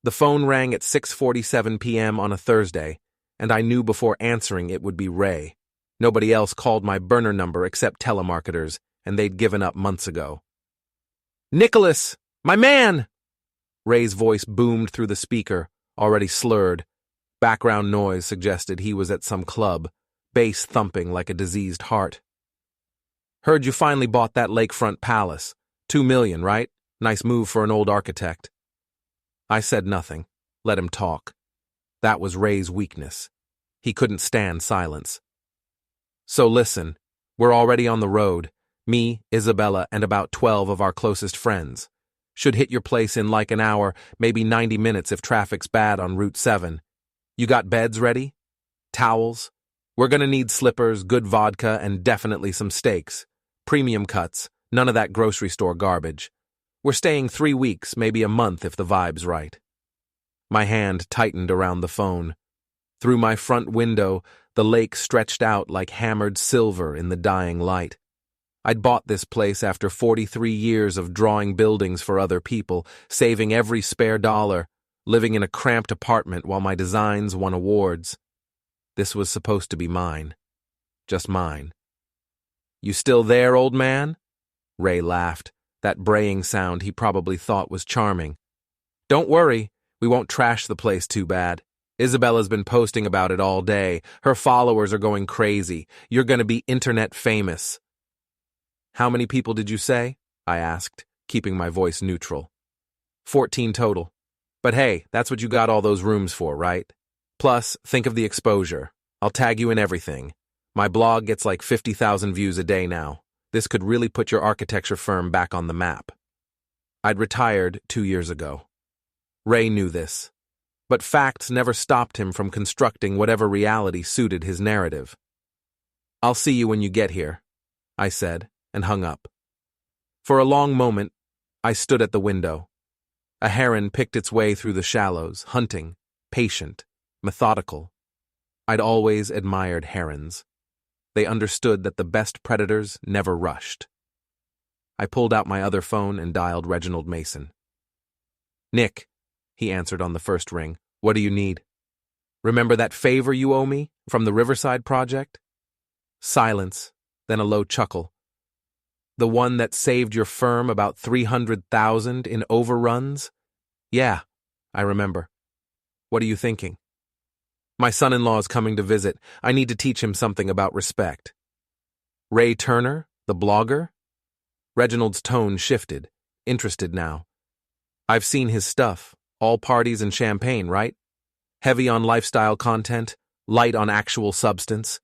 The phone rang at 6:47 p.m. on a Thursday, and I knew before answering it would be Ray. Nobody else called my burner number except telemarketers, and they'd given up months ago. "Nicholas! My man!" Ray's voice boomed through the speaker, already slurred. Background noise suggested he was at some club, bass thumping like a diseased heart. "Heard you finally bought that lakefront palace. $2 million, right? Nice move for an old architect." I said nothing, let him talk. That was Ray's weakness. He couldn't stand silence. "So listen, we're already on the road. Me, Isabella, and about 12 of our closest friends. Should hit your place in like an hour, maybe 90 minutes if traffic's bad on Route 7. You got beds ready? Towels? We're gonna need slippers, good vodka, and definitely some steaks. Premium cuts, none of that grocery store garbage. We're staying 3 weeks, maybe a month if the vibe's right." My hand tightened around the phone. Through my front window, the lake stretched out like hammered silver in the dying light. I'd bought this place after 43 years of drawing buildings for other people, saving every spare dollar, living in a cramped apartment while my designs won awards. This was supposed to be mine. Just mine. "You still there, old man?" Ray laughed, that braying sound he probably thought was charming. "Don't worry, we won't trash the place too bad. Isabella's been posting about it all day. Her followers are going crazy. You're going to be internet famous." "How many people did you say?" I asked, keeping my voice neutral. 14 total. But hey, that's what you got all those rooms for, right? Plus, think of the exposure. I'll tag you in everything. My blog gets like 50,000 views a day now. This could really put your architecture firm back on the map. I'd retired 2 years ago. Ray knew this. But facts never stopped him from constructing whatever reality suited his narrative. "I'll see you when you get here," I said, and hung up. For a long moment, I stood at the window. A heron picked its way through the shallows, hunting, patient, methodical. I'd always admired herons. They understood that the best predators never rushed. I pulled out my other phone and dialed Reginald Mason. "Nick," he answered on the first ring. "What do you need?" "Remember that favor you owe me from the Riverside project?" Silence, then a low chuckle. "The one that saved your firm about 300,000 in overruns?" "Yeah, I remember." "What are you thinking?" "My son-in-law is coming to visit. I need to teach him something about respect." "Ray Turner, the blogger?" Reginald's tone shifted, interested now. "I've seen his stuff. All parties and champagne, right? Heavy on lifestyle content, light on actual substance."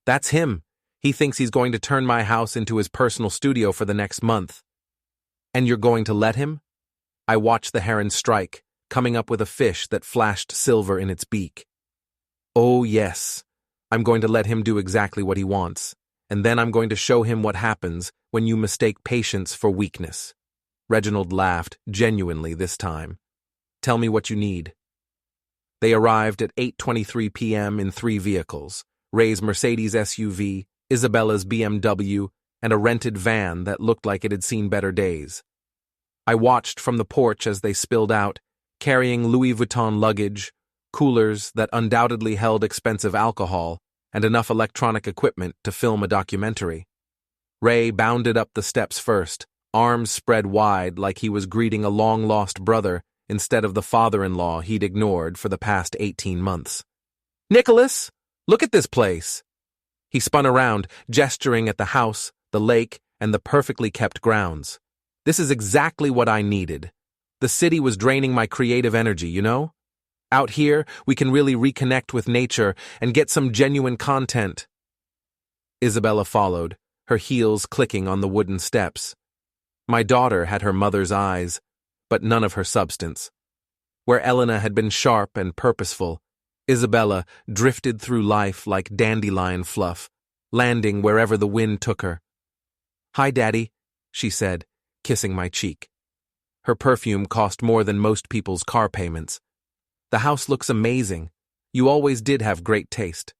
"That's him. He thinks he's going to turn my house into his personal studio for the next month." "And you're going to let him?" I watched the heron strike, coming up with a fish that flashed silver in its beak. "Oh, yes. I'm going to let him do exactly what he wants, and then I'm going to show him what happens when you mistake patience for weakness." Reginald laughed, genuinely this time. "Tell me what you need." They arrived at 8:23 p.m. in 3 vehicles, Ray's Mercedes SUV, Isabella's BMW, and a rented van that looked like it had seen better days. I watched from the porch as they spilled out, carrying Louis Vuitton luggage, coolers that undoubtedly held expensive alcohol, and enough electronic equipment to film a documentary. Ray bounded up the steps first, arms spread wide like he was greeting a long-lost brother instead of the father-in-law he'd ignored for the past 18 months. "Nicholas, look at this place!" He spun around, gesturing at the house, the lake, and the perfectly kept grounds. "This is exactly what I needed. The city was draining my creative energy, you know? Out here, we can really reconnect with nature and get some genuine content." Isabella followed, her heels clicking on the wooden steps. My daughter had her mother's eyes, but none of her substance. Where Elena had been sharp and purposeful, Isabella drifted through life like dandelion fluff, landing wherever the wind took her. "Hi, Daddy," she said, kissing my cheek. Her perfume cost more than most people's car payments. "The house looks amazing. You always did have great taste."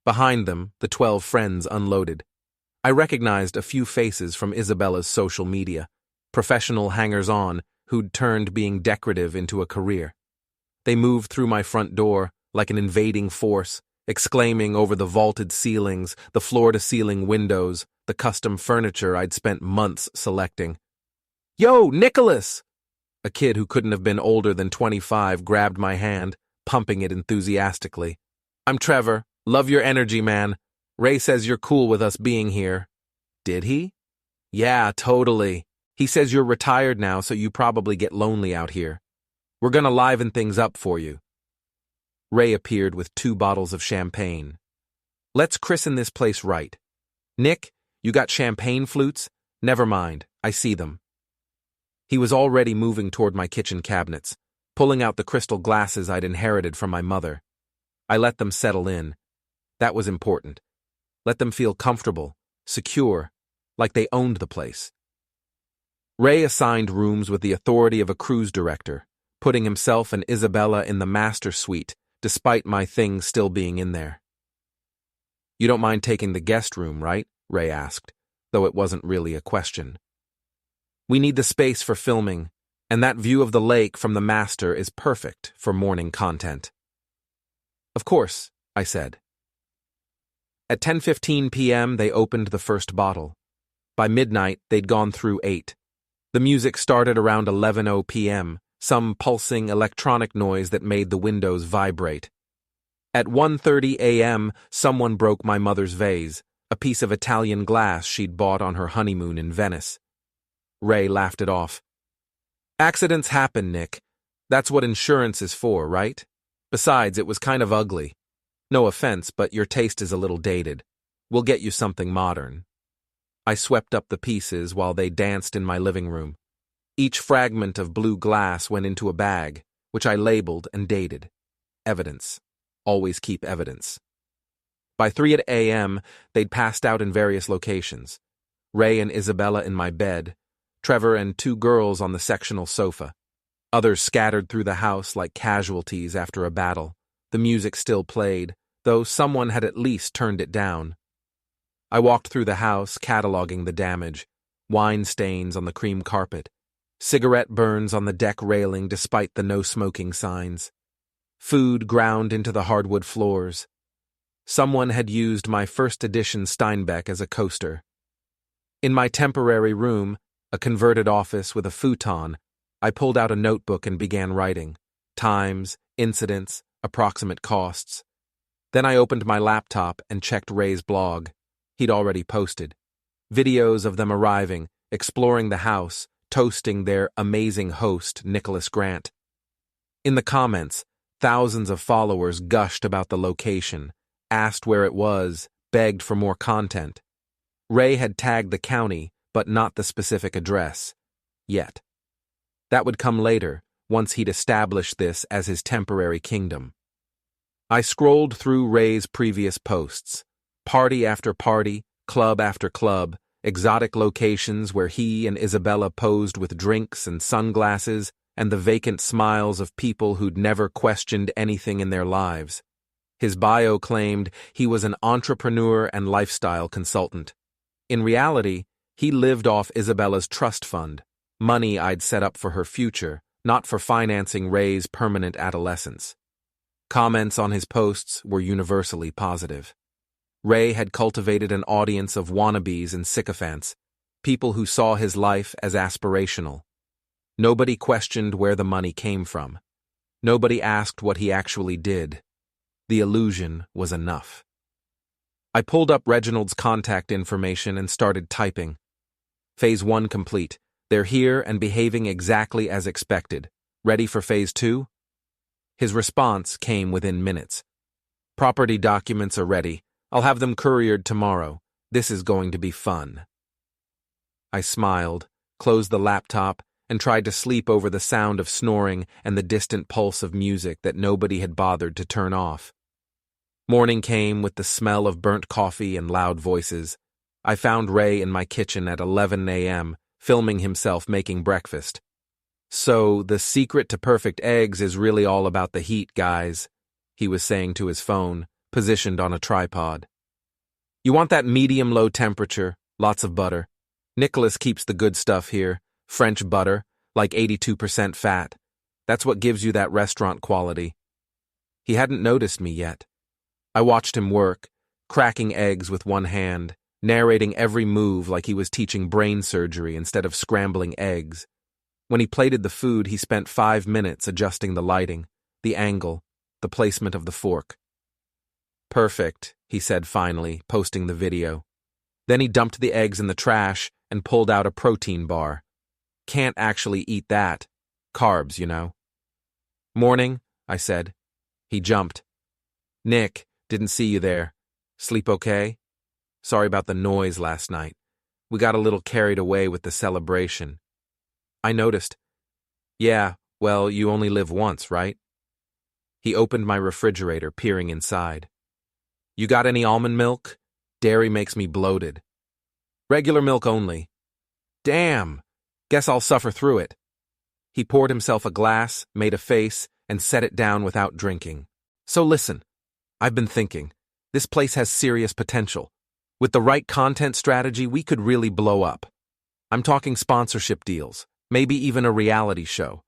Behind them, the 12 friends unloaded. I recognized a few faces from Isabella's social media, professional hangers-on who'd turned being decorative into a career. They moved through my front door like an invading force, exclaiming over the vaulted ceilings, the floor-to-ceiling windows, the custom furniture I'd spent months selecting. "Yo, Nicholas!" A kid who couldn't have been older than 25 grabbed my hand, pumping it enthusiastically. "I'm Trevor. Love your energy, man. Ray says you're cool with us being here." "Did he?" "Yeah, totally. He says you're retired now, so you probably get lonely out here. We're gonna liven things up for you." Ray appeared with 2 bottles of champagne. "Let's christen this place right. Nick, you got champagne flutes? Never mind, I see them." He was already moving toward my kitchen cabinets, pulling out the crystal glasses I'd inherited from my mother. I let them settle in. That was important. Let them feel comfortable, secure, like they owned the place. Ray assigned rooms with the authority of a cruise director, putting himself and Isabella in the master suite, despite my things still being in there. "You don't mind taking the guest room, right?" Ray asked, though it wasn't really a question. "We need the space for filming, and that view of the lake from the master is perfect for morning content." "Of course," I said. At 10:15 p.m., they opened the first bottle. By midnight, they'd gone through 8. The music started around 11:00 p.m., some pulsing electronic noise that made the windows vibrate. At 1:30 a.m., someone broke my mother's vase, a piece of Italian glass she'd bought on her honeymoon in Venice. Ray laughed it off. "Accidents happen, Nick. That's what insurance is for, right? Besides, it was kind of ugly. No offense, but your taste is a little dated. We'll get you something modern." I swept up the pieces while they danced in my living room. Each fragment of blue glass went into a bag, which I labeled and dated. Evidence. Always keep evidence. By 3 a.m., they'd passed out in various locations. Ray and Isabella in my bed, Trevor and 2 girls on the sectional sofa. Others scattered through the house like casualties after a battle. The music still played, though someone had at least turned it down. I walked through the house, cataloging the damage. Wine stains on the cream carpet. Cigarette burns on the deck railing despite the no-smoking signs. Food ground into the hardwood floors. Someone had used my first edition Steinbeck as a coaster. In my temporary room, a converted office with a futon, I pulled out a notebook and began writing. Times, incidents, approximate costs. Then I opened my laptop and checked Ray's blog. He'd already posted. Videos of them arriving, exploring the house, toasting their amazing host, Nicholas Grant. In the comments, thousands of followers gushed about the location, asked where it was, begged for more content. Ray had tagged the county, but not the specific address. Yet. That would come later, once he'd established this as his temporary kingdom. I scrolled through Ray's previous posts. Party after party, club after club, exotic locations where he and Isabella posed with drinks and sunglasses, and the vacant smiles of people who'd never questioned anything in their lives. His bio claimed he was an entrepreneur and lifestyle consultant. In reality, he lived off Isabella's trust fund, money I'd set up for her future, not for financing Ray's permanent adolescence. Comments on his posts were universally positive. Ray had cultivated an audience of wannabes and sycophants, people who saw his life as aspirational. Nobody questioned where the money came from. Nobody asked what he actually did. The illusion was enough. I pulled up Reginald's contact information and started typing. Phase 1 complete. They're here and behaving exactly as expected. Ready for Phase 2? His response came within minutes. Property documents are ready. I'll have them couriered tomorrow. This is going to be fun. I smiled, closed the laptop, and tried to sleep over the sound of snoring and the distant pulse of music that nobody had bothered to turn off. Morning came with the smell of burnt coffee and loud voices. I found Ray in my kitchen at 11 a.m., filming himself making breakfast. "So, the secret to perfect eggs is really all about the heat, guys," he was saying to his phone, positioned on a tripod. "You want that medium-low temperature, lots of butter. Nicholas keeps the good stuff here, French butter, like 82% fat. That's what gives you that restaurant quality. He hadn't noticed me yet. I watched him work, cracking eggs with one hand, narrating every move like he was teaching brain surgery instead of scrambling eggs. When he plated the food, he spent 5 minutes adjusting the lighting, the angle, the placement of the fork. "Perfect," he said finally, posting the video. Then he dumped the eggs in the trash and pulled out a protein bar. Can't actually eat that. Carbs, you know. "Morning," I said. He jumped. "Nick, didn't see you there. Sleep okay? Sorry about the noise last night. We got a little carried away with the celebration." I noticed. "Yeah, well, you only live once, right?" He opened my refrigerator, peering inside. "You got any almond milk? Dairy makes me bloated." "Regular milk only." "Damn! Guess I'll suffer through it." He poured himself a glass, made a face, and set it down without drinking. "So listen, I've been thinking. This place has serious potential. With the right content strategy, we could really blow up. I'm talking sponsorship deals, maybe even a reality show.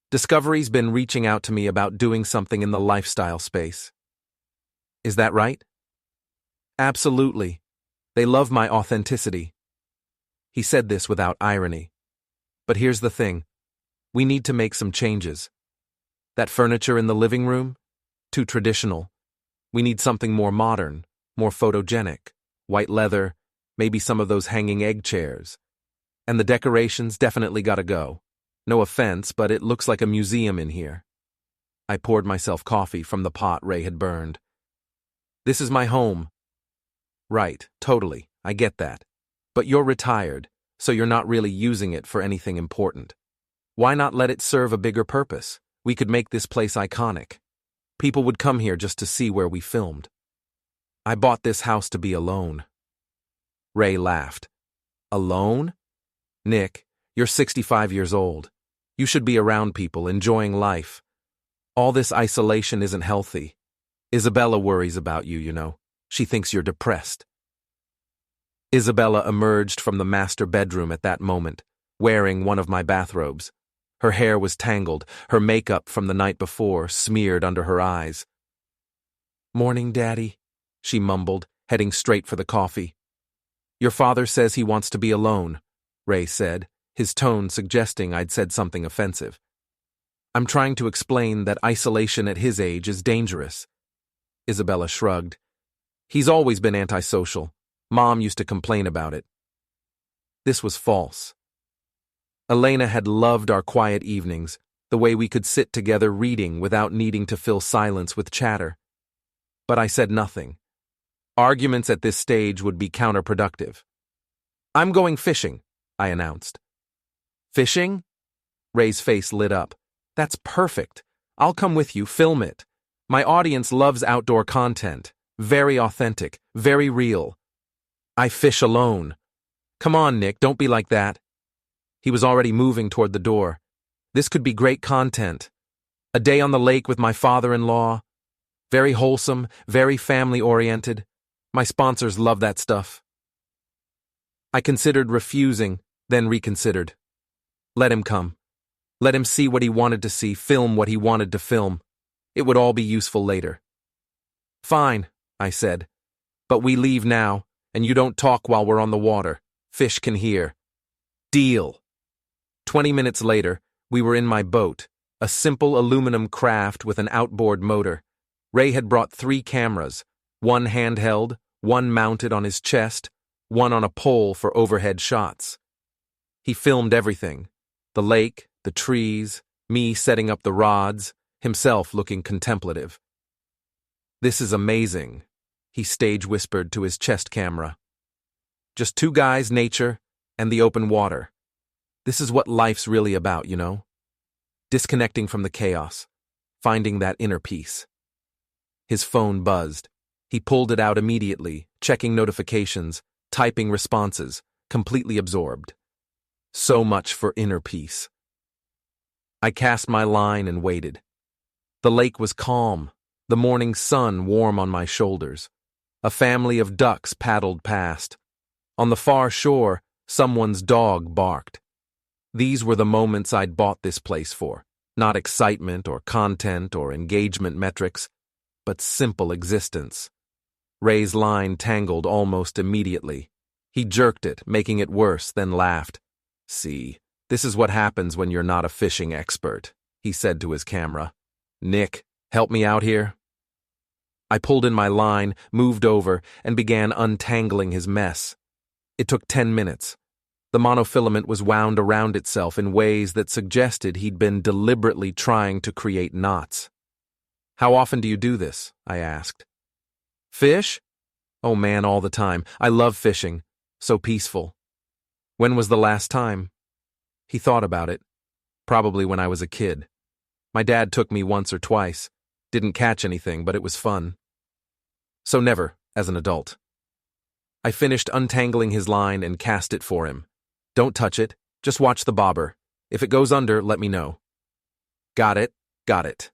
Discovery's been reaching out to me about doing something in the lifestyle space." "Is that right?" "Absolutely. They love my authenticity." He said this without irony. "But here's the thing. We need to make some changes. That furniture in the living room? Too traditional. We need something more modern, more photogenic. White leather, maybe some of those hanging egg chairs. And the decorations definitely gotta go. No offense, but it looks like a museum in here." I poured myself coffee from the pot Ray had burned. "This is my home." "Right, totally, I get that. But you're retired, so you're not really using it for anything important. Why not let it serve a bigger purpose? We could make this place iconic. People would come here just to see where we filmed." "I bought this house to be alone." Ray laughed. "Alone? Nick, you're 65 years old. You should be around people, enjoying life. All this isolation isn't healthy. Isabella worries about you, you know. She thinks you're depressed." Isabella emerged from the master bedroom at that moment, wearing one of my bathrobes. Her hair was tangled, her makeup from the night before smeared under her eyes. "Morning, Daddy," she mumbled, heading straight for the coffee. "Your father says he wants to be alone," Ray said, his tone suggesting I'd said something offensive. "I'm trying to explain that isolation at his age is dangerous." Isabella shrugged. "He's always been antisocial. Mom used to complain about it." This was false. Elena had loved our quiet evenings, the way we could sit together reading without needing to fill silence with chatter. But I said nothing. Arguments at this stage would be counterproductive. "I'm going fishing," I announced. "Fishing?" Ray's face lit up. "That's perfect. I'll come with you, film it. My audience loves outdoor content. Very authentic, very real." "I fish alone." "Come on, Nick, don't be like that." He was already moving toward the door. "This could be great content. A day on the lake with my father-in-law. Very wholesome, very family-oriented. My sponsors love that stuff." I considered refusing, then reconsidered. Let him come. Let him see what he wanted to see, film what he wanted to film. It would all be useful later. "Fine," I said. "But we leave now, and you don't talk while we're on the water. Fish can hear." "Deal." 20 minutes later, we were in my boat, a simple aluminum craft with an outboard motor. Ray had brought 3 cameras, one handheld, one mounted on his chest, one on a pole for overhead shots. He filmed everything: the lake, the trees, me setting up the rods, himself looking contemplative. "This is amazing," he stage whispered to his chest camera. "Just 2 guys, nature, and the open water. This is what life's really about, you know? Disconnecting from the chaos, finding that inner peace." His phone buzzed. He pulled it out immediately, checking notifications, typing responses, completely absorbed. So much for inner peace. I cast my line and waited. The lake was calm, the morning sun warm on my shoulders. A family of ducks paddled past. On the far shore, someone's dog barked. These were the moments I'd bought this place for. Not excitement or content or engagement metrics, but simple existence. Ray's line tangled almost immediately. He jerked it, making it worse, then laughed. "See, this is what happens when you're not a fishing expert," he said to his camera. "Nick, help me out here." I pulled in my line, moved over, and began untangling his mess. It took 10 minutes. The monofilament was wound around itself in ways that suggested he'd been deliberately trying to create knots. "How often do you do this?" I asked. "Fish? Oh man, all the time. I love fishing. So peaceful." "When was the last time?" He thought about it. Probably when I was a kid. My dad took me once or twice. Didn't catch anything, but it was fun. So never, as an adult. I finished untangling his line and cast it for him. "Don't touch it. Just watch the bobber. If it goes under, let me know." "Got it, got it."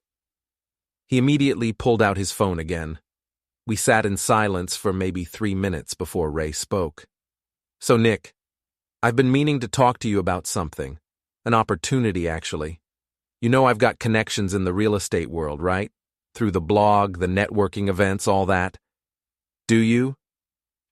He immediately pulled out his phone again. We sat in silence for maybe 3 minutes before Ray spoke. "So Nick, I've been meaning to talk to you about something. An opportunity, actually. You know I've got connections in the real estate world, right? Through the blog, the networking events, all that." "Do you?"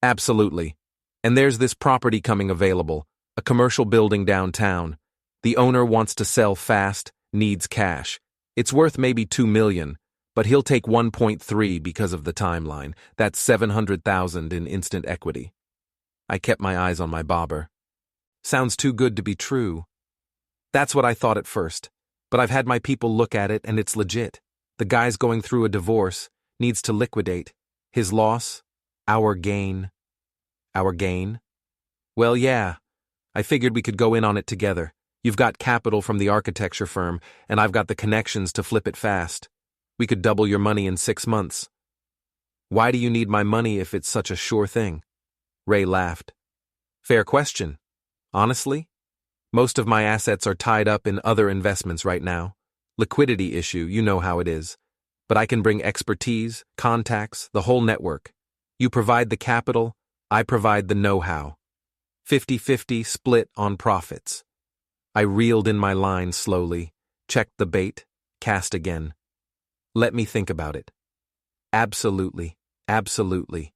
"Absolutely. And there's this property coming available, a commercial building downtown. The owner wants to sell fast, needs cash. It's worth maybe $2 million, but he'll take 1.3 because of the timeline. That's $700,000 in instant equity." I kept my eyes on my bobber. "Sounds too good to be true." "That's what I thought at first, but I've had my people look at it and it's legit. The guy's going through a divorce, needs to liquidate. His loss, our gain." "Our gain?" "Well, yeah. I figured we could go in on it together. You've got capital from the architecture firm, and I've got the connections to flip it fast. We could double your money in 6 months." "Why do you need my money if it's such a sure thing?" Ray laughed. "Fair question. Honestly, most of my assets are tied up in other investments right now. Liquidity issue, you know how it is. But I can bring expertise, contacts, the whole network. You provide the capital, I provide the know-how. 50-50 split on profits." I reeled in my line slowly, checked the bait, cast again. "Let me think about it." "Absolutely, absolutely.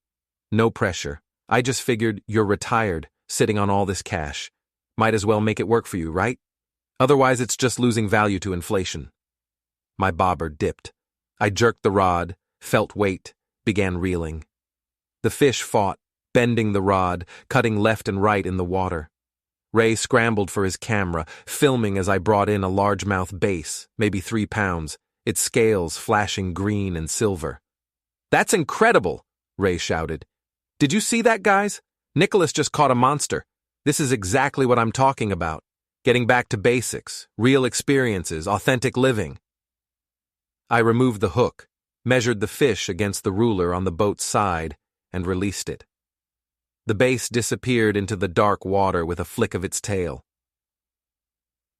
No pressure. I just figured you're retired, sitting on all this cash. Might as well make it work for you, right? Otherwise it's just losing value to inflation." My bobber dipped. I jerked the rod, felt weight, began reeling. The fish fought, bending the rod, cutting left and right in the water. Ray scrambled for his camera, filming as I brought in a largemouth bass, maybe 3 pounds, its scales flashing green and silver. "That's incredible!" Ray shouted. "Did you see that, guys? Nicholas just caught a monster. This is exactly what I'm talking about. Getting back to basics, real experiences, authentic living." I removed the hook, measured the fish against the ruler on the boat's side, and released it. The bass disappeared into the dark water with a flick of its tail.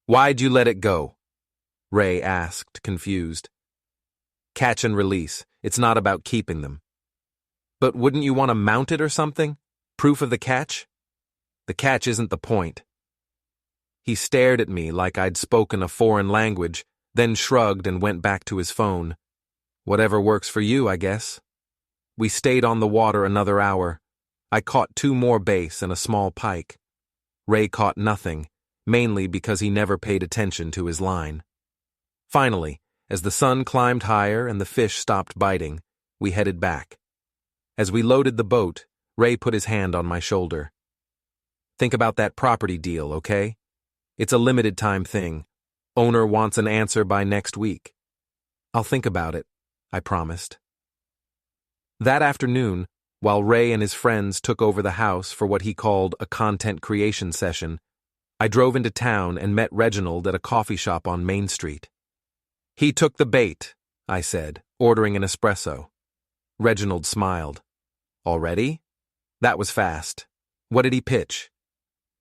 "Why'd you let it go?" Ray asked, confused. "Catch and release. It's not about keeping them." "But wouldn't you want to mount it or something? Proof of the catch?" "The catch isn't the point." He stared at me like I'd spoken a foreign language, then shrugged and went back to his phone. "Whatever works for you, I guess." We stayed on the water another hour. I caught 2 more bass and a small pike. Ray caught nothing, mainly because he never paid attention to his line. Finally, as the sun climbed higher and the fish stopped biting, we headed back. As we loaded the boat, Ray put his hand on my shoulder. "Think about that property deal, okay? It's a limited-time thing. Owner wants an answer by next week." "I'll think about it," I promised. That afternoon, while Ray and his friends took over the house for what he called a content creation session, I drove into town and met Reginald at a coffee shop on Main Street. "He took the bait," I said, ordering an espresso. Reginald smiled. "Already? That was fast. What did he pitch?"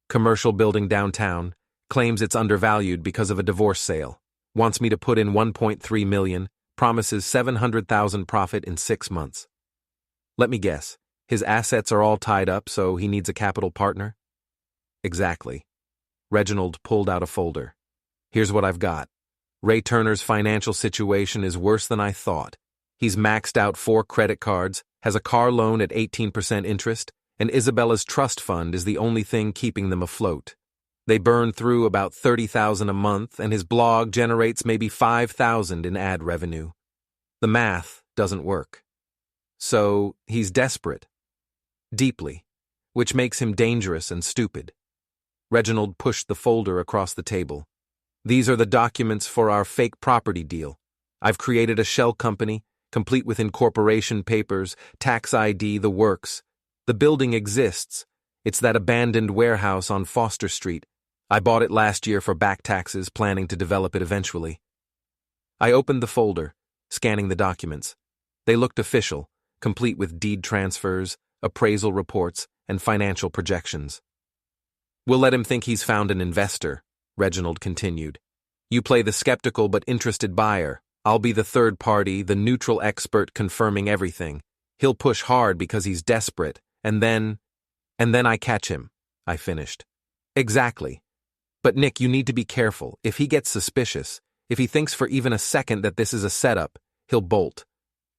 "Commercial building downtown, claims it's undervalued because of a divorce sale. Wants me to put in 1.3 million, promises 700,000 profit in 6 months. Let me guess, his assets are all tied up, so he needs a capital partner?" "Exactly." Reginald pulled out a folder. Here's what I've got. Ray Turner's financial situation is worse than I thought. He's maxed out 4 credit cards, has a car loan at 18% interest, and Isabella's trust fund is the only thing keeping them afloat. They burn through about $30,000 a month, and his blog generates maybe $5,000 in ad revenue. The math doesn't work. So he's desperate. Deeply. Which makes him dangerous and stupid. Reginald pushed the folder across the table. These are the documents for our fake property deal. I've created a shell company, complete with incorporation papers, tax ID, the works. The building exists. It's that abandoned warehouse on Foster Street. I bought it last year for back taxes, planning to develop it eventually. I opened the folder, scanning the documents. They looked official, complete with deed transfers, appraisal reports, and financial projections. We'll let him think he's found an investor, Reginald continued. You play the skeptical but interested buyer. I'll be the third party, the neutral expert confirming everything. He'll push hard because he's desperate, and then I catch him, I finished. Exactly. But Nick, you need to be careful. If he gets suspicious, if he thinks for even a second that this is a setup, he'll bolt.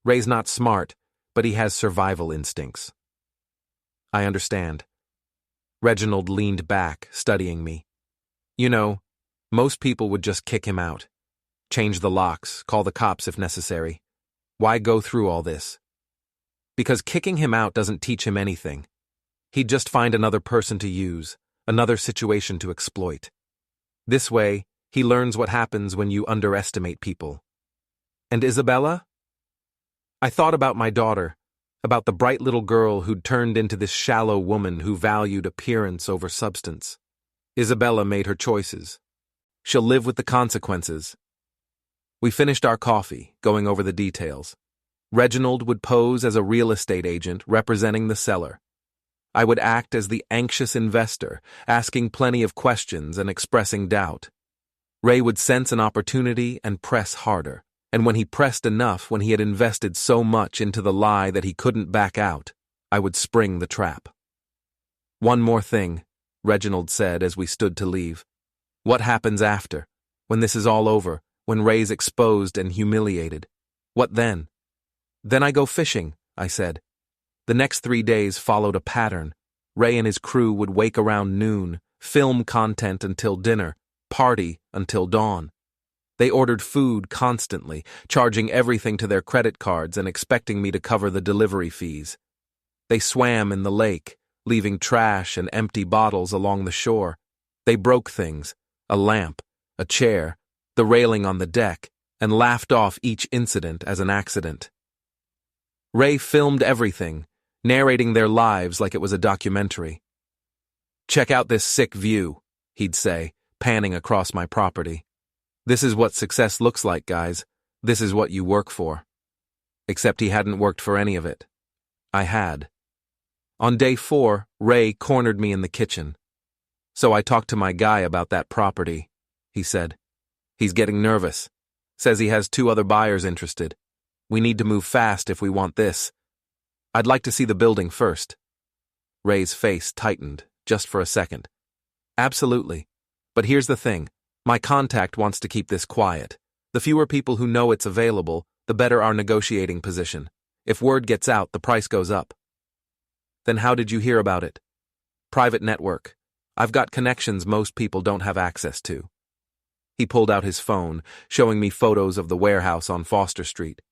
Ray's not smart, but he has survival instincts. I understand. Reginald leaned back, studying me. You know, most people would just kick him out. Change the locks, call the cops if necessary. Why go through all this? Because kicking him out doesn't teach him anything. He'd just find another person to use, another situation to exploit. This way, he learns what happens when you underestimate people. And Isabella? I thought about my daughter, about the bright little girl who'd turned into this shallow woman who valued appearance over substance. Isabella made her choices. She'll live with the consequences. We finished our coffee, going over the details. Reginald would pose as a real estate agent representing the seller. I would act as the anxious investor, asking plenty of questions and expressing doubt. Ray would sense an opportunity and press harder. And when he pressed enough, when he had invested so much into the lie that he couldn't back out, I would spring the trap. One more thing, Reginald said as we stood to leave. What happens after, when this is all over, when Ray's exposed and humiliated? What then? Then I go fishing, I said. The next 3 days followed a pattern. Ray and his crew would wake around noon, film content until dinner, party until dawn. They ordered food constantly, charging everything to their credit cards and expecting me to cover the delivery fees. They swam in the lake, leaving trash and empty bottles along the shore. They broke things, a lamp, a chair, the railing on the deck, and laughed off each incident as an accident. Ray filmed everything, narrating their lives like it was a documentary. Check out this sick view, he'd say, panning across my property. This is what success looks like, guys. This is what you work for. Except he hadn't worked for any of it. I had. On day 4, Ray cornered me in the kitchen. So I talked to my guy about that property, he said. He's getting nervous. Says he has 2 other buyers interested. We need to move fast if we want this. I'd like to see the building first. Ray's face tightened, just for a second. Absolutely. But here's the thing. My contact wants to keep this quiet. The fewer people who know it's available, the better our negotiating position. If word gets out, the price goes up. Then how did you hear about it? Private network. I've got connections most people don't have access to. He pulled out his phone, showing me photos of the warehouse on Foster Street.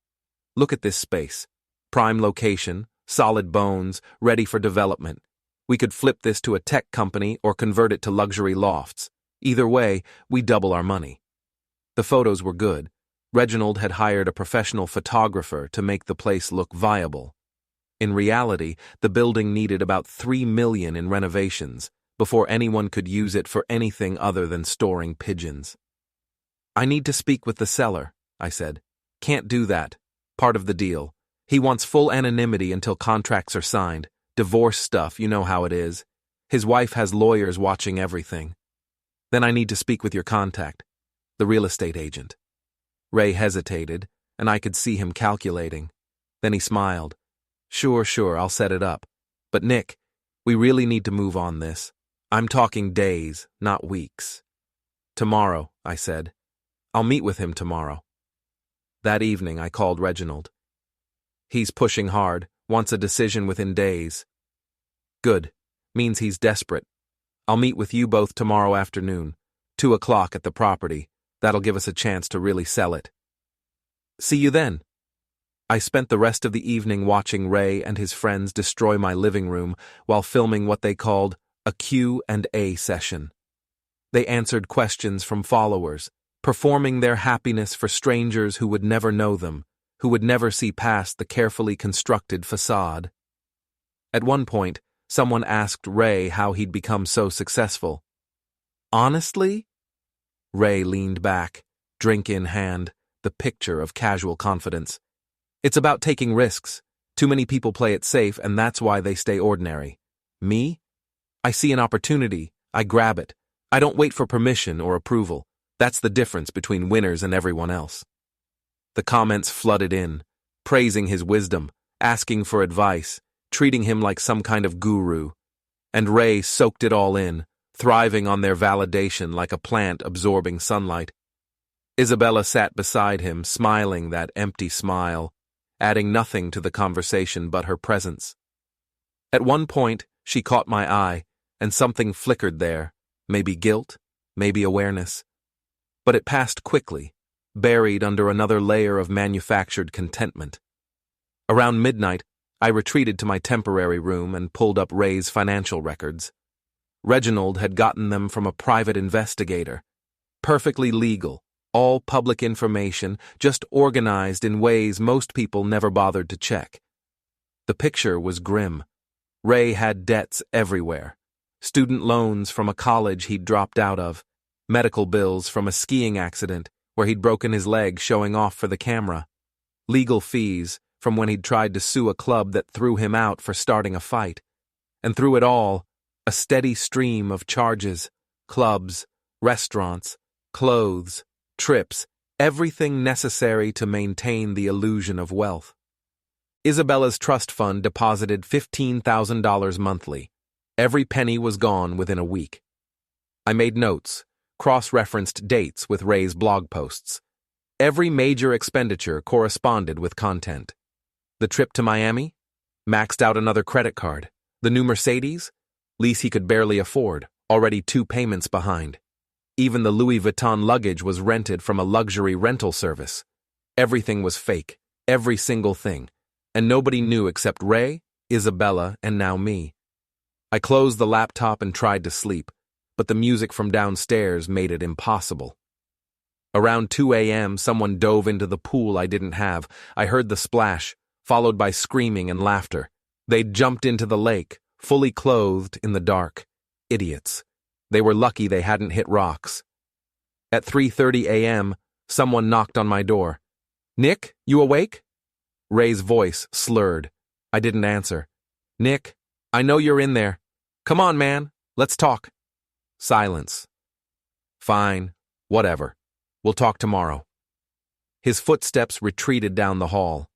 Look at this space. Prime location, solid bones, ready for development. We could flip this to a tech company or convert it to luxury lofts. Either way, we double our money. The photos were good. Reginald had hired a professional photographer to make the place look viable. In reality, the building needed about $3 million in renovations before anyone could use it for anything other than storing pigeons. I need to speak with the seller, I said. Can't do that. Part of the deal. He wants full anonymity until contracts are signed. Divorce stuff, you know how it is. His wife has lawyers watching everything. Then I need to speak with your contact, the real estate agent. Ray hesitated, and I could see him calculating. Then he smiled. Sure, I'll set it up. But Nick, we really need to move on this. I'm talking days, not weeks. Tomorrow, I said. I'll meet with him tomorrow. That evening, I called Reginald. He's pushing hard, wants a decision within days. Good. Means he's desperate. I'll meet with you both tomorrow afternoon, 2 o'clock at the property. That'll give us a chance to really sell it. See you then. I spent the rest of the evening watching Ray and his friends destroy my living room while filming what they called a Q&A session. They answered questions from followers, performing their happiness for strangers who would never know them, who would never see past the carefully constructed facade. At one point, someone asked Ray how he'd become so successful. Honestly? Ray leaned back, drink in hand, the picture of casual confidence. It's about taking risks. Too many people play it safe, and that's why they stay ordinary. Me? I see an opportunity, I grab it. I don't wait for permission or approval. That's the difference between winners and everyone else. The comments flooded in, praising his wisdom, asking for advice, treating him like some kind of guru. And Ray soaked it all in, thriving on their validation like a plant absorbing sunlight. Isabella sat beside him, smiling that empty smile, adding nothing to the conversation but her presence. At one point, she caught my eye, and something flickered there, maybe guilt, maybe awareness. But it passed quickly, buried under another layer of manufactured contentment. Around midnight, I retreated to my temporary room and pulled up Ray's financial records. Reginald had gotten them from a private investigator. Perfectly legal, all public information, just organized in ways most people never bothered to check. The picture was grim. Ray had debts everywhere. Student loans from a college he'd dropped out of, medical bills from a skiing accident where he'd broken his leg showing off for the camera, legal fees from when he'd tried to sue a club that threw him out for starting a fight, and through it all, a steady stream of charges, clubs, restaurants, clothes, trips, everything necessary to maintain the illusion of wealth. Isabella's trust fund deposited $15,000 monthly. Every penny was gone within a week. I made notes, cross-referenced dates with Ray's blog posts. Every major expenditure corresponded with content. The trip to Miami? Maxed out another credit card. The new Mercedes? Lease he could barely afford, already 2 payments behind. Even the Louis Vuitton luggage was rented from a luxury rental service. Everything was fake, every single thing, and nobody knew except Ray, Isabella, and now me. I closed the laptop and tried to sleep, but the music from downstairs made it impossible. Around 2 a.m., someone dove into the pool I didn't have. I heard the splash, followed by screaming and laughter. They'd jumped into the lake, fully clothed in the dark. Idiots. They were lucky they hadn't hit rocks. At 3:30 a.m., someone knocked on my door. "Nick, you awake?" Ray's voice slurred. I didn't answer. "Nick, I know you're in there. Come on, man. Let's talk." Silence. "Fine. Whatever. We'll talk tomorrow." His footsteps retreated down the hall.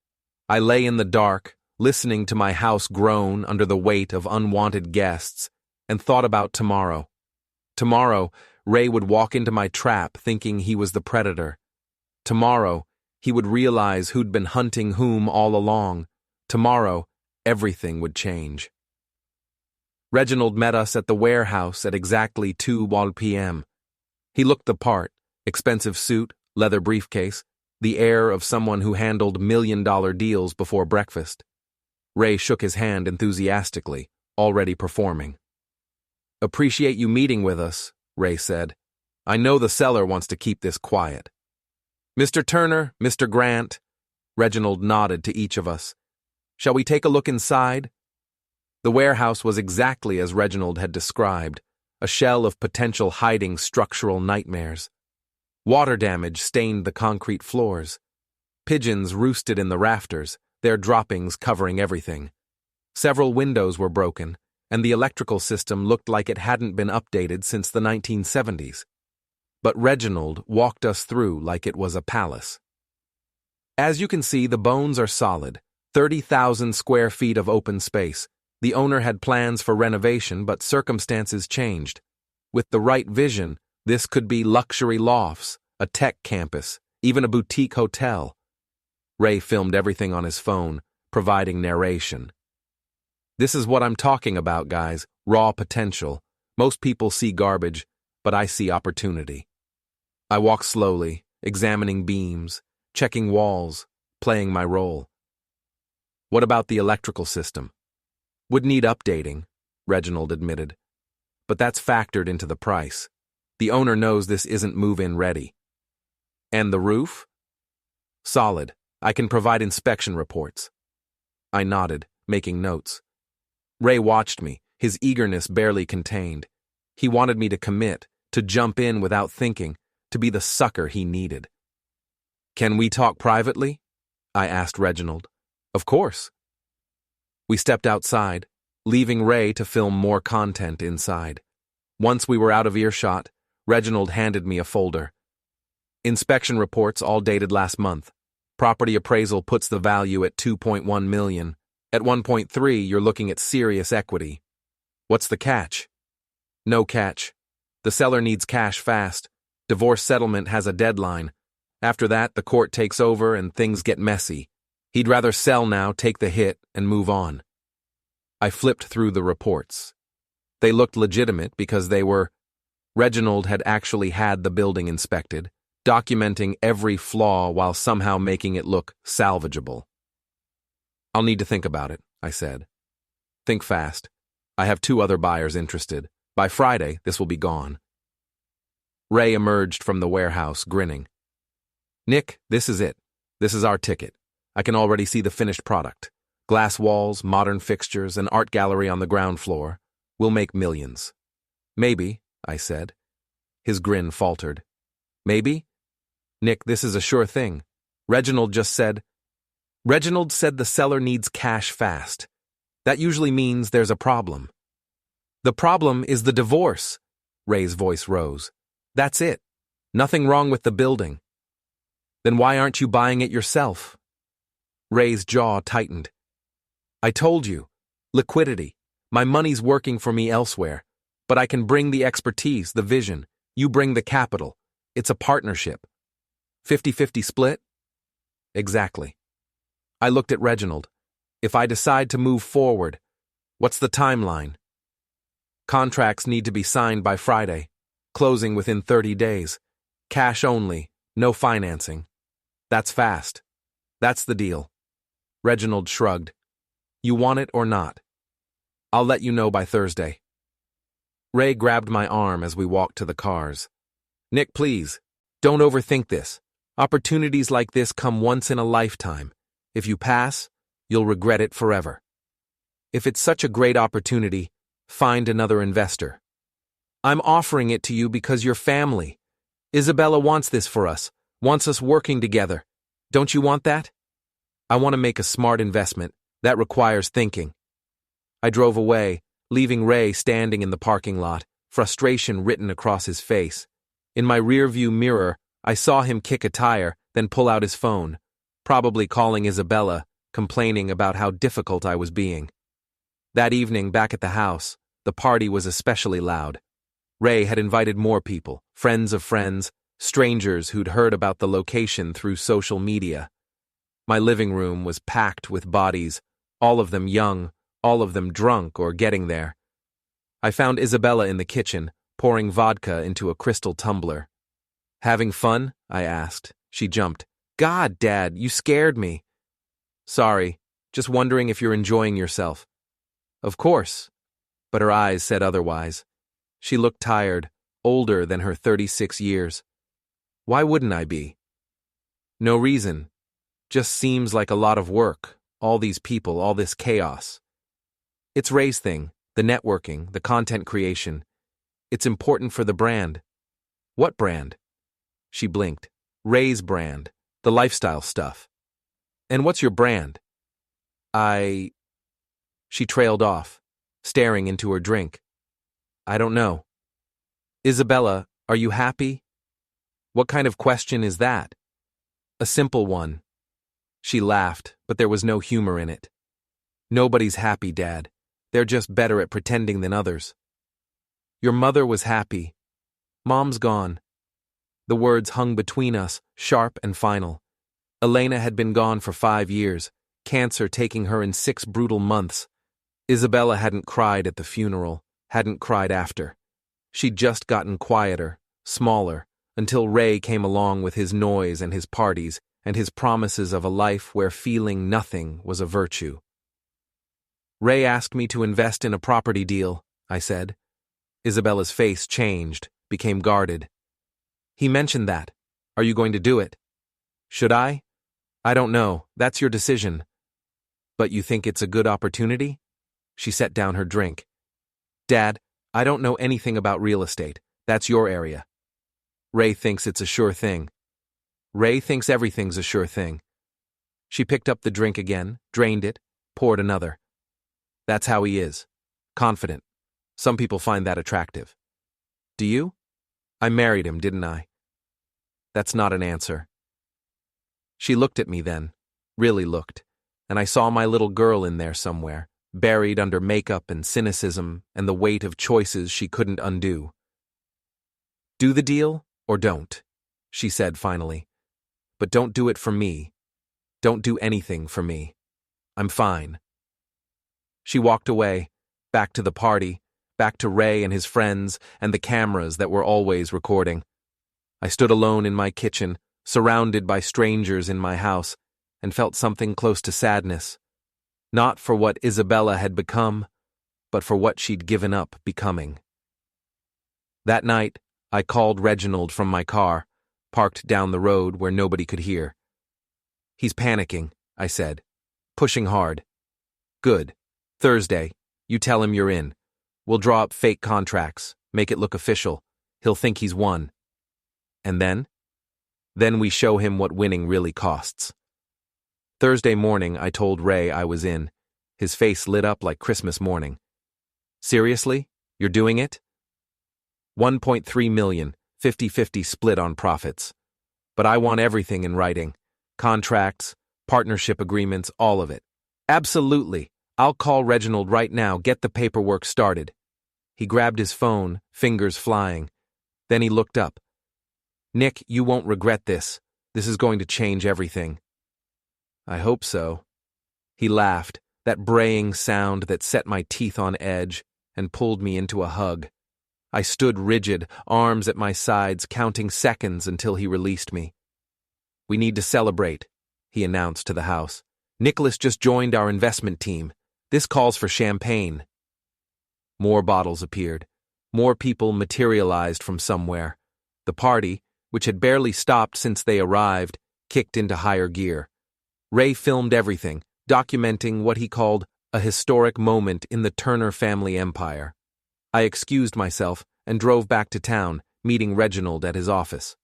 I lay in the dark, listening to my house groan under the weight of unwanted guests, and thought about tomorrow. Tomorrow, Ray would walk into my trap thinking he was the predator. Tomorrow, he would realize who'd been hunting whom all along. Tomorrow, everything would change. Reginald met us at the warehouse at exactly 2 p.m. He looked the part, expensive suit, leather briefcase, the air of someone who handled million-dollar deals before breakfast. Ray shook his hand enthusiastically, already performing. "Appreciate you meeting with us," Ray said. "I know the seller wants to keep this quiet." "Mr. Turner, Mr. Grant," Reginald nodded to each of us. "Shall we take a look inside?" The warehouse was exactly as Reginald had described, a shell of potential hiding structural nightmares. Water damage stained the concrete floors. Pigeons roosted in the rafters, their droppings covering everything. Several windows were broken, and the electrical system looked like it hadn't been updated since the 1970s. But Reginald walked us through like it was a palace. As you can see, the bones are solid, 30,000 square feet of open space, The owner had plans for renovation, but circumstances changed. With the right vision, this could be luxury lofts, a tech campus, even a boutique hotel. Ray filmed everything on his phone, providing narration. This is what I'm talking about, guys. Raw potential. Most people see garbage, but I see opportunity. I walk slowly, examining beams, checking walls, playing my role. What about the electrical system? Would need updating, Reginald admitted. But that's factored into the price. The owner knows this isn't move-in ready. And the roof? Solid. I can provide inspection reports. I nodded, making notes. Ray watched me, his eagerness barely contained. He wanted me to commit, to jump in without thinking, to be the sucker he needed. Can we talk privately? I asked Reginald. Of course. We stepped outside, leaving Ray to film more content inside. Once we were out of earshot, Reginald handed me a folder. Inspection reports all dated last month. Property appraisal puts the value at $2.1 million. At 1.3, you're looking at serious equity. What's the catch? No catch. The seller needs cash fast. Divorce settlement has a deadline. After that, the court takes over and things get messy. He'd rather sell now, take the hit, and move on. I flipped through the reports. They looked legitimate because they were... Reginald had actually had the building inspected, documenting every flaw while somehow making it look salvageable. I'll need to think about it, I said. Think fast. I have 2 other buyers interested. By Friday, this will be gone. Ray emerged from the warehouse, grinning. Nick, this is it. This is our ticket. I can already see the finished product. Glass walls, modern fixtures, an art gallery on the ground floor. We'll make millions. Maybe, I said. His grin faltered. Maybe? Nick, this is a sure thing. Reginald said the seller needs cash fast. That usually means there's a problem. The problem is the divorce. Ray's voice rose. That's it. Nothing wrong with the building. Then why aren't you buying it yourself? Ray's jaw tightened. I told you. Liquidity. My money's working for me elsewhere. But I can bring the expertise, the vision. You bring the capital. It's a partnership. 50-50 split? Exactly. I looked at Reginald. If I decide to move forward, what's the timeline? Contracts need to be signed by Friday. Closing within 30 days. Cash only, no financing. That's fast. That's the deal. Reginald shrugged. You want it or not? I'll let you know by Thursday. Ray grabbed my arm as we walked to the cars. Nick, please, don't overthink this. Opportunities like this come once in a lifetime. If you pass, you'll regret it forever. If it's such a great opportunity, find another investor. I'm offering it to you because you're family. Isabella wants this for us, wants us working together. Don't you want that? I want to make a smart investment. That requires thinking. I drove away, leaving Ray standing in the parking lot, frustration written across his face. In my rearview mirror, I saw him kick a tire, then pull out his phone, probably calling Isabella, complaining about how difficult I was being. That evening, back at the house, the party was especially loud. Ray had invited more people, friends of friends, strangers who'd heard about the location through social media. My living room was packed with bodies, all of them young, all of them drunk or getting there. I found Isabella in the kitchen, pouring vodka into a crystal tumbler. Having fun? I asked. She jumped. God, Dad, you scared me. Sorry, just wondering if you're enjoying yourself. Of course. But her eyes said otherwise. She looked tired, older than her 36 years. Why wouldn't I be? No reason. Just seems like a lot of work, all these people, all this chaos. It's Ray's thing, the networking, the content creation. It's important for the brand. What brand? She blinked. Ray's brand, the lifestyle stuff. And what's your brand? She trailed off, staring into her drink. I don't know. Isabella, are you happy? What kind of question is that? A simple one. She laughed, but there was no humor in it. Nobody's happy, Dad. They're just better at pretending than others. Your mother was happy. Mom's gone. The words hung between us, sharp and final. Elena had been gone for 5 years, cancer taking her in 6 brutal months. Isabella hadn't cried at the funeral, hadn't cried after. She'd just gotten quieter, smaller, until Ray came along with his noise and his parties and his promises of a life where feeling nothing was a virtue. Ray asked me to invest in a property deal, I said. Isabella's face changed, became guarded. He mentioned that. Are you going to do it? Should I? I don't know. That's your decision. But you think it's a good opportunity? She set down her drink. Dad, I don't know anything about real estate. That's your area. Ray thinks it's a sure thing. Ray thinks everything's a sure thing. She picked up the drink again, drained it, poured another. That's how he is. Confident. Some people find that attractive. Do you? I married him, didn't I? That's not an answer. She looked at me then, really looked, and I saw my little girl in there somewhere, buried under makeup and cynicism and the weight of choices she couldn't undo. Do the deal or don't, she said finally. But don't do it for me. Don't do anything for me. I'm fine. She walked away, back to the party, back to Ray and his friends and the cameras that were always recording. I stood alone in my kitchen, surrounded by strangers in my house, and felt something close to sadness. Not for what Isabella had become, but for what she'd given up becoming. That night, I called Reginald from my car, parked down the road where nobody could hear. He's panicking, I said, pushing hard. Good. Thursday, you tell him you're in. We'll draw up fake contracts, make it look official. He'll think he's won. And then? Then we show him what winning really costs. Thursday morning, I told Ray I was in. His face lit up like Christmas morning. Seriously? You're doing it? 1.3 million, 50-50 split on profits. But I want everything in writing. Contracts, partnership agreements, all of it. Absolutely. I'll call Reginald right now, get the paperwork started. He grabbed his phone, fingers flying. Then he looked up. Nick, you won't regret this. This is going to change everything. I hope so. He laughed, that braying sound that set my teeth on edge, and pulled me into a hug. I stood rigid, arms at my sides, counting seconds until he released me. We need to celebrate, he announced to the house. Nicholas just joined our investment team. This calls for champagne. More bottles appeared. More people materialized from somewhere. The party, which had barely stopped since they arrived, kicked into higher gear. Ray filmed everything, documenting what he called a historic moment in the Turner family empire. I excused myself and drove back to town, meeting Reginald at his office.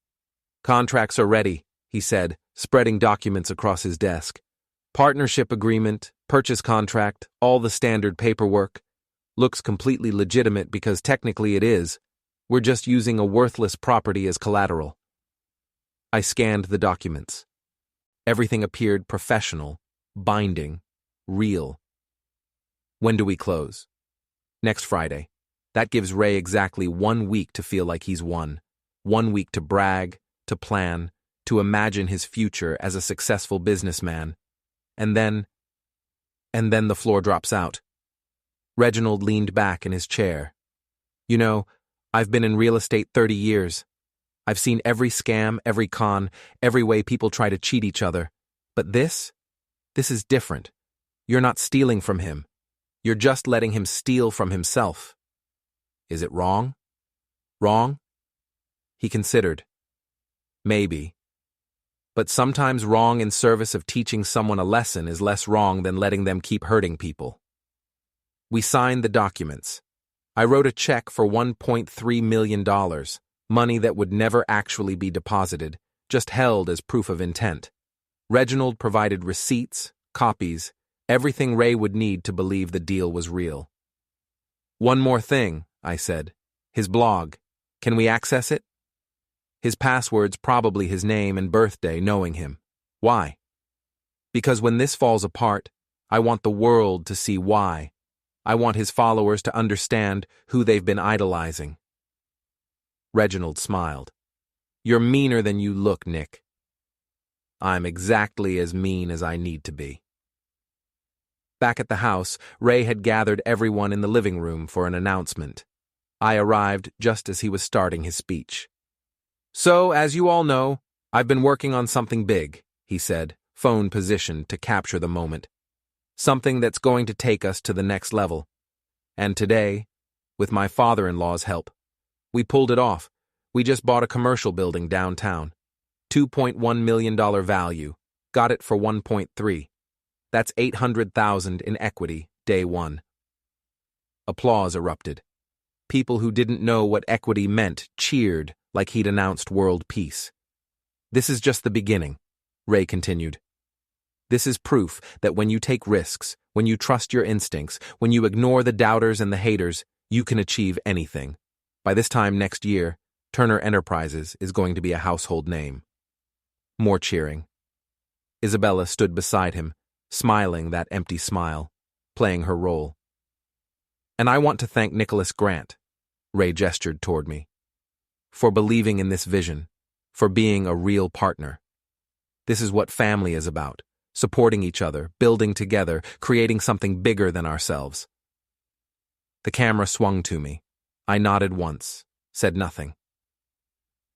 Contracts are ready, he said, spreading documents across his desk. Partnership agreement, purchase contract, all the standard paperwork. Looks completely legitimate because technically it is. We're just using a worthless property as collateral. I scanned the documents. Everything appeared professional, binding, real. When do we close? Next Friday. That gives Ray exactly 1 week to feel like he's won. 1 week to brag, to plan, to imagine his future as a successful businessman. And then the floor drops out. Reginald leaned back in his chair. You know, I've been in real estate 30 years. I've seen every scam, every con, every way people try to cheat each other. But this is different. You're not stealing from him. You're just letting him steal from himself. Is it wrong? Wrong? He considered. Maybe. But sometimes wrong in service of teaching someone a lesson is less wrong than letting them keep hurting people. We signed the documents. I wrote a check for $1.3 million, money that would never actually be deposited, just held as proof of intent. Reginald provided receipts, copies, everything Ray would need to believe the deal was real. One more thing, I said. His blog. Can we access it? His password's probably his name and birthday, knowing him. Why? Because when this falls apart, I want the world to see why. I want his followers to understand who they've been idolizing. Reginald smiled. You're meaner than you look, Nick. I'm exactly as mean as I need to be. Back at the house, Ray had gathered everyone in the living room for an announcement. I arrived just as he was starting his speech. So, as you all know, I've been working on something big, he said, phone positioned to capture the moment. Something that's going to take us to the next level. And today, with my father-in-law's help, we pulled it off. We just bought a commercial building downtown. $2.1 million value. Got it for 1.3. That's $800,000 in equity, day one. Applause erupted. People who didn't know what equity meant cheered like he'd announced world peace. This is just the beginning, Ray continued. This is proof that when you take risks, when you trust your instincts, when you ignore the doubters and the haters, you can achieve anything. By this time next year, Turner Enterprises is going to be a household name. More cheering. Isabella stood beside him, smiling that empty smile, playing her role. And I want to thank Nicholas Grant, Ray gestured toward me, for believing in this vision, for being a real partner. This is what family is about, supporting each other, building together, creating something bigger than ourselves. The camera swung to me. I nodded once, said nothing.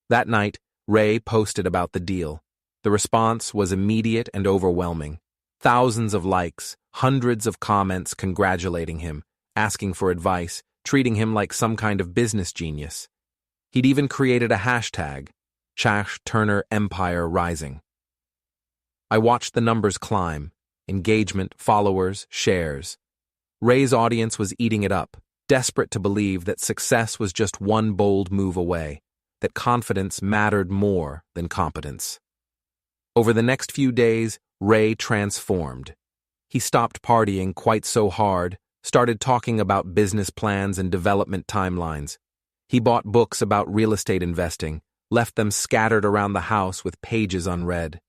That night, Ray posted about the deal. The response was immediate and overwhelming. Thousands of likes, hundreds of comments congratulating him, asking for advice, treating him like some kind of business genius. He'd even created a hashtag, #Turner Empire Rising. I watched the numbers climb, engagement, followers, shares. Ray's audience was eating it up, desperate to believe that success was just one bold move away, that confidence mattered more than competence. Over the next few days, Ray transformed. He stopped partying quite so hard, started talking about business plans and development timelines. He bought books about real estate investing, left them scattered around the house with pages unread.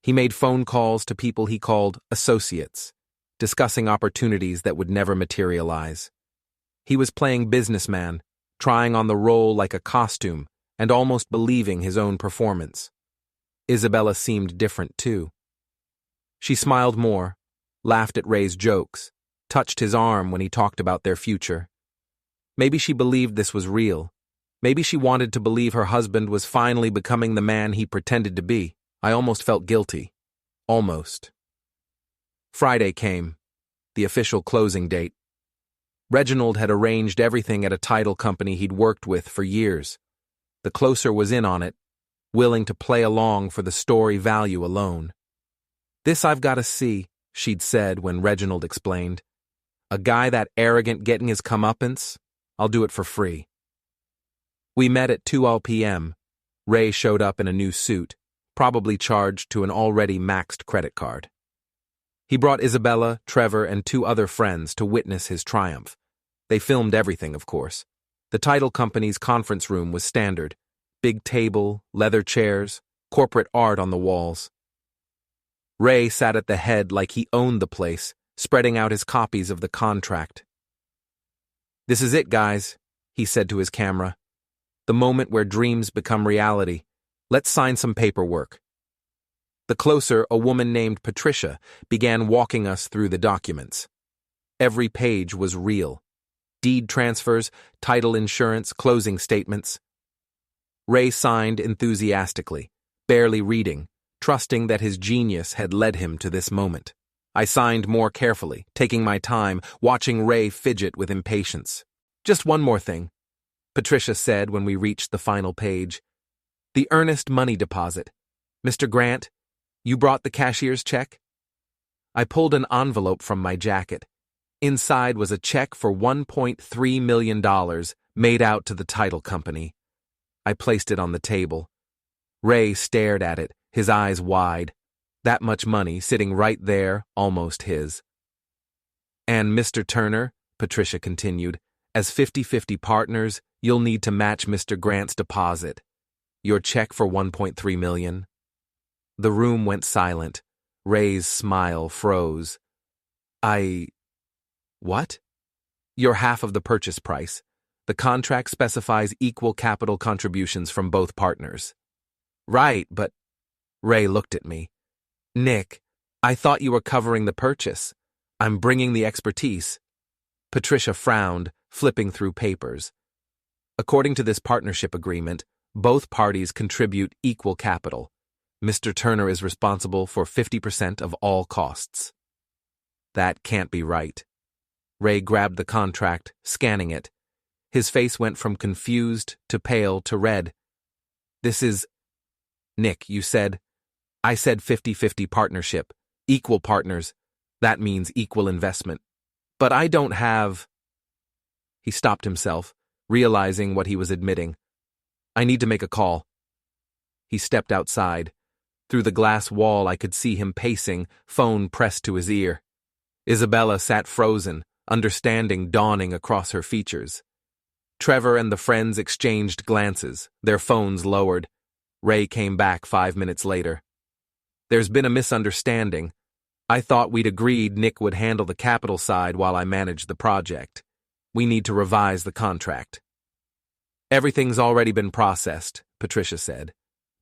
He made phone calls to people he called associates, discussing opportunities that would never materialize. He was playing businessman, trying on the role like a costume, and almost believing his own performance. Isabella seemed different too. She smiled more, laughed at Ray's jokes, touched his arm when he talked about their future. Maybe she believed this was real. Maybe she wanted to believe her husband was finally becoming the man he pretended to be. I almost felt guilty. Almost. Friday came, the official closing date. Reginald had arranged everything at a title company he'd worked with for years. The closer was in on it, willing to play along for the story value alone. This I've got to see, she'd said when Reginald explained. A guy that arrogant getting his comeuppance? I'll do it for free. We met at 2 p.m. Ray showed up in a new suit, probably charged to an already maxed credit card. He brought Isabella, Trevor, and 2 other friends to witness his triumph. They filmed everything, of course. The title company's conference room was standard. Big table, leather chairs, corporate art on the walls. Ray sat at the head like he owned the place, spreading out his copies of the contract. This is it, guys, he said to his camera. The moment where dreams become reality. Let's sign some paperwork. The closer, a woman named Patricia, began walking us through the documents. Every page was real. Deed transfers, title insurance, closing statements. Ray signed enthusiastically, barely reading, trusting that his genius had led him to this moment. I signed more carefully, taking my time, watching Ray fidget with impatience. Just one more thing, Patricia said when we reached the final page. The earnest money deposit. Mr. Grant, you brought the cashier's check? I pulled an envelope from my jacket. Inside was a check for $1.3 million made out to the title company. I placed it on the table. Ray stared at it, his eyes wide. That much money sitting right there, almost his. And Mr. Turner, Patricia continued, as 50-50 partners, you'll need to match Mr. Grant's deposit. Your check for $1.3 million. The room went silent. Ray's smile froze. What? You're half of the purchase price. The contract specifies equal capital contributions from both partners. Right, but Ray looked at me. Nick, I thought you were covering the purchase. I'm bringing the expertise. Patricia frowned, flipping through papers. According to this partnership agreement, both parties contribute equal capital. Mr. Turner is responsible for 50% of all costs. That can't be right. Ray grabbed the contract, scanning it. His face went from confused to pale to red. This is... Nick, you said... I said 50-50 partnership. Equal partners. That means equal investment. But I don't have... He stopped himself, realizing what he was admitting. I need to make a call. He stepped outside. Through the glass wall I could see him pacing, phone pressed to his ear. Isabella sat frozen, understanding dawning across her features. Trevor and the friends exchanged glances, their phones lowered. Ray came back 5 minutes later. There's been a misunderstanding. I thought we'd agreed Nick would handle the capital side while I managed the project. We need to revise the contract. Everything's already been processed, Patricia said.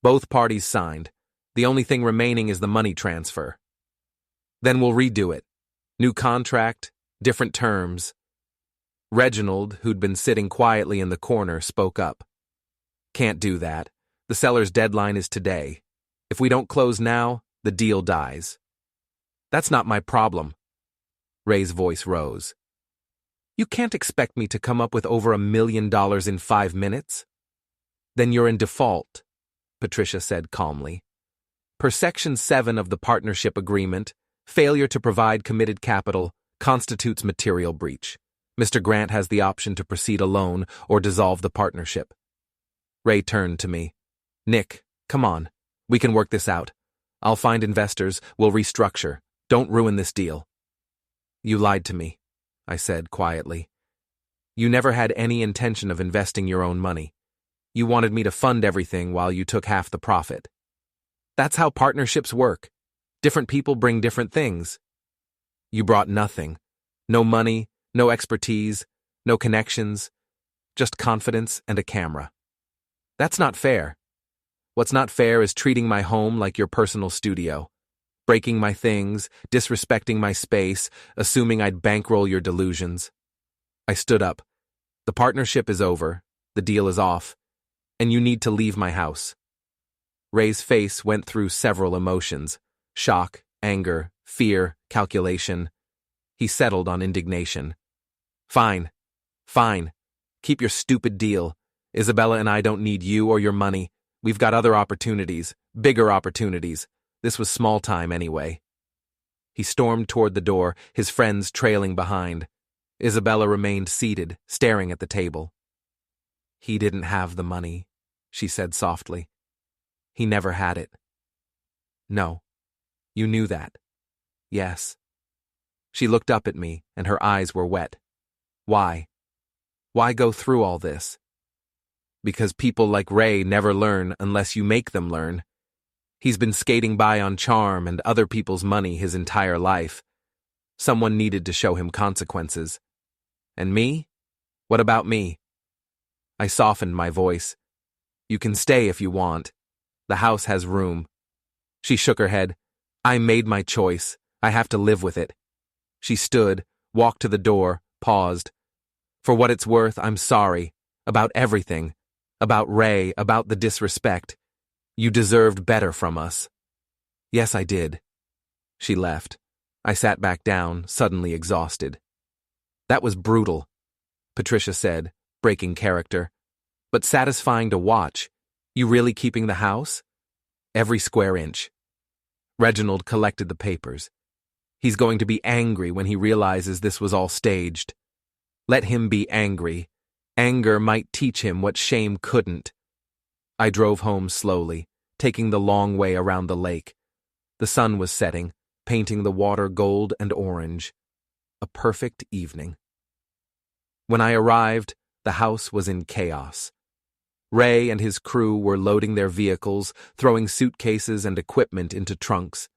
Both parties signed. The only thing remaining is the money transfer. Then we'll redo it. New contract, different terms. Reginald, who'd been sitting quietly in the corner, spoke up. Can't do that. The seller's deadline is today. If we don't close now, the deal dies. That's not my problem. Ray's voice rose. You can't expect me to come up with over $1 million in 5 minutes. Then you're in default, Patricia said calmly. Per Section 7 of the partnership agreement, failure to provide committed capital constitutes material breach. Mr. Grant has the option to proceed alone or dissolve the partnership. Ray turned to me. Nick, come on. We can work this out. I'll find investors, we'll restructure. Don't ruin this deal. You lied to me, I said quietly. You never had any intention of investing your own money. You wanted me to fund everything while you took half the profit. That's how partnerships work. Different people bring different things. You brought nothing. No money, no expertise, no connections, just confidence and a camera. That's not fair. What's not fair is treating my home like your personal studio, breaking my things, disrespecting my space, assuming I'd bankroll your delusions. I stood up. The partnership is over, the deal is off, and you need to leave my house. Ray's face went through several emotions: shock, anger, fear, calculation. He settled on indignation. Fine. Keep your stupid deal. Isabella and I don't need you or your money. We've got other opportunities, bigger opportunities. This was small time anyway. He stormed toward the door, his friends trailing behind. Isabella remained seated, staring at the table. He didn't have the money, she said softly. He never had it. No. You knew that. Yes. She looked up at me, and her eyes were wet. Why? Why go through all this? Because people like Ray never learn unless you make them learn. He's been skating by on charm and other people's money his entire life. Someone needed to show him consequences. And me? What about me? I softened my voice. You can stay if you want. The house has room. She shook her head. I made my choice. I have to live with it. She stood, walked to the door, paused. For what it's worth, I'm sorry. About everything. About Ray, about the disrespect. You deserved better from us. Yes, I did. She left. I sat back down, suddenly exhausted. That was brutal, Patricia said, breaking character. But satisfying to watch. You really keeping the house? Every square inch. Reginald collected the papers. He's going to be angry when he realizes this was all staged. Let him be angry. Anger might teach him what shame couldn't. I drove home slowly, taking the long way around the lake. The sun was setting, painting the water gold and orange. A perfect evening. When I arrived, the house was in chaos. Ray and his crew were loading their vehicles, throwing suitcases and equipment into trunks.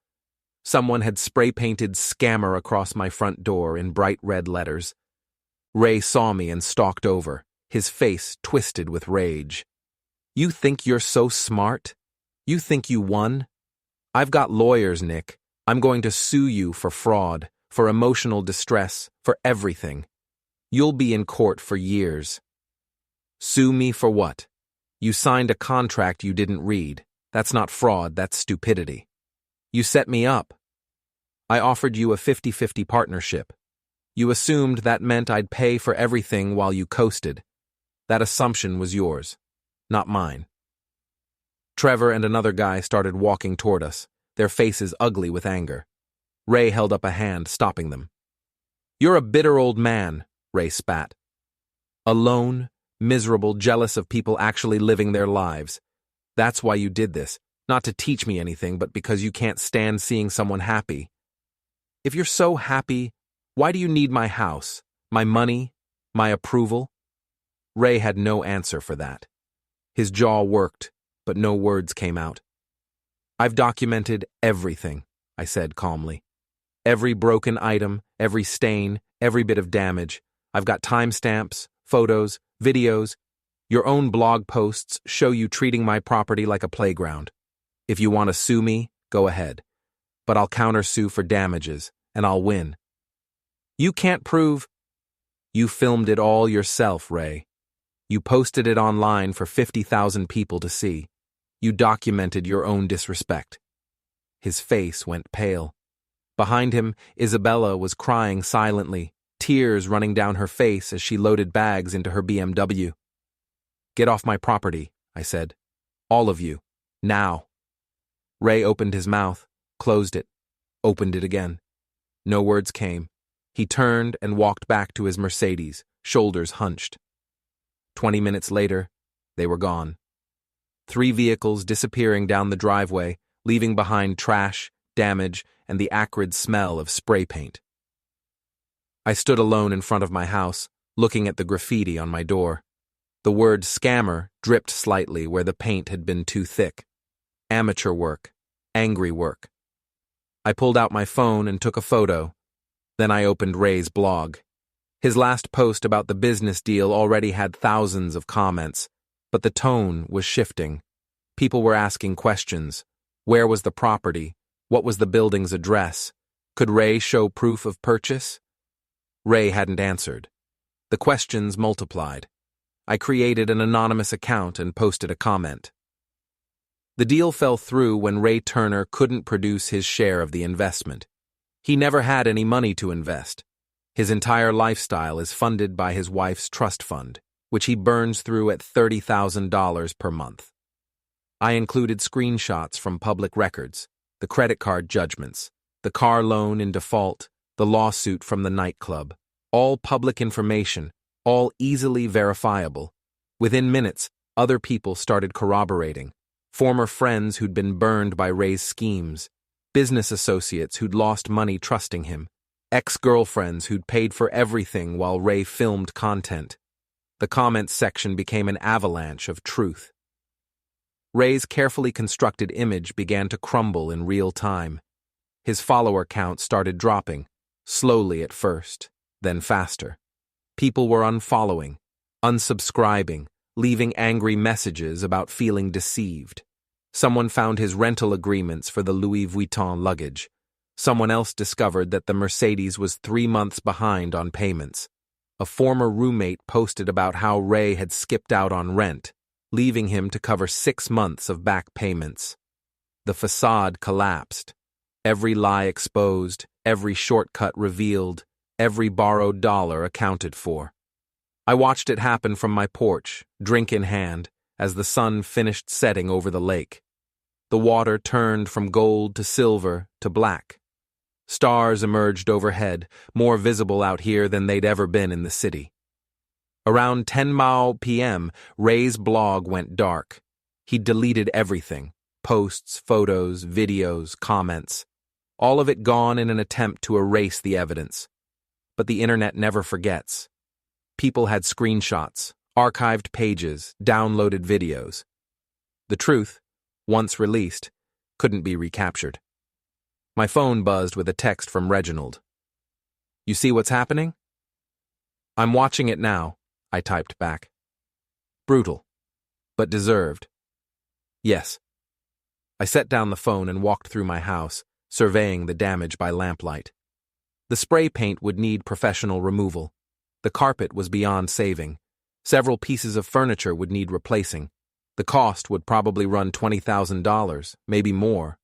Someone had spray-painted "Scammer" across my front door in bright red letters. Ray saw me and stalked over, his face twisted with rage. You think you're so smart? You think you won? I've got lawyers, Nick. I'm going to sue you for fraud, for emotional distress, for everything. You'll be in court for years. Sue me for what? You signed a contract you didn't read. That's not fraud, that's stupidity. You set me up. I offered you a 50-50 partnership. You assumed that meant I'd pay for everything while you coasted. That assumption was yours, not mine. Trevor and another guy started walking toward us, their faces ugly with anger. Ray held up a hand, stopping them. You're a bitter old man, Ray spat. Alone, miserable, jealous of people actually living their lives. That's why you did this, not to teach me anything, but because you can't stand seeing someone happy. If you're so happy, why do you need my house, my money, my approval? Ray had no answer for that. His jaw worked, but no words came out. I've documented everything, I said calmly. Every broken item, every stain, every bit of damage. I've got timestamps, photos, videos. Your own blog posts show you treating my property like a playground. If you want to sue me, go ahead. But I'll countersue for damages, and I'll win. You can't prove... You filmed it all yourself, Ray. You posted it online for 50,000 people to see. You documented your own disrespect. His face went pale. Behind him, Isabella was crying silently, tears running down her face as she loaded bags into her BMW. Get off my property, I said. All of you. Now. Ray opened his mouth, closed it, opened it again. No words came. He turned and walked back to his Mercedes, shoulders hunched. 20 minutes later, they were gone. 3 vehicles disappearing down the driveway, leaving behind trash, damage, and the acrid smell of spray paint. I stood alone in front of my house, looking at the graffiti on my door. The word scammer dripped slightly where the paint had been too thick. Amateur work. Angry work. I pulled out my phone and took a photo. Then I opened Ray's blog. His last post about the business deal already had thousands of comments, but the tone was shifting. People were asking questions. Where was the property? What was the building's address? Could Ray show proof of purchase? Ray hadn't answered. The questions multiplied. I created an anonymous account and posted a comment. The deal fell through when Ray Turner couldn't produce his share of the investment. He never had any money to invest. His entire lifestyle is funded by his wife's trust fund, which he burns through at $30,000 per month. I included screenshots from public records, the credit card judgments, the car loan in default, the lawsuit from the nightclub, all public information, all easily verifiable. Within minutes, other people started corroborating. Former friends who'd been burned by Ray's schemes, business associates who'd lost money trusting him, ex-girlfriends who'd paid for everything while Ray filmed content. The comments section became an avalanche of truth. Ray's carefully constructed image began to crumble in real time. His follower count started dropping, slowly at first, then faster. People were unfollowing, unsubscribing, leaving angry messages about feeling deceived. Someone found his rental agreements for the Louis Vuitton luggage. Someone else discovered that the Mercedes was 3 months behind on payments. A former roommate posted about how Ray had skipped out on rent, leaving him to cover 6 months of back payments. The facade collapsed. Every lie exposed, every shortcut revealed, every borrowed dollar accounted for. I watched it happen from my porch, drink in hand, as the sun finished setting over the lake. The water turned from gold to silver to black. Stars emerged overhead, more visible out here than they'd ever been in the city. Around 10 p.m., Ray's blog went dark. He deleted everything: posts, photos, videos, comments. All of it gone in an attempt to erase the evidence. But the internet never forgets. People had screenshots, archived pages, downloaded videos. The truth, once released, couldn't be recaptured. My phone buzzed with a text from Reginald. You see what's happening? I'm watching it now, I typed back. Brutal, but deserved. Yes. I set down the phone and walked through my house, surveying the damage by lamplight. The spray paint would need professional removal. The carpet was beyond saving. Several pieces of furniture would need replacing. The cost would probably run $20,000, maybe more.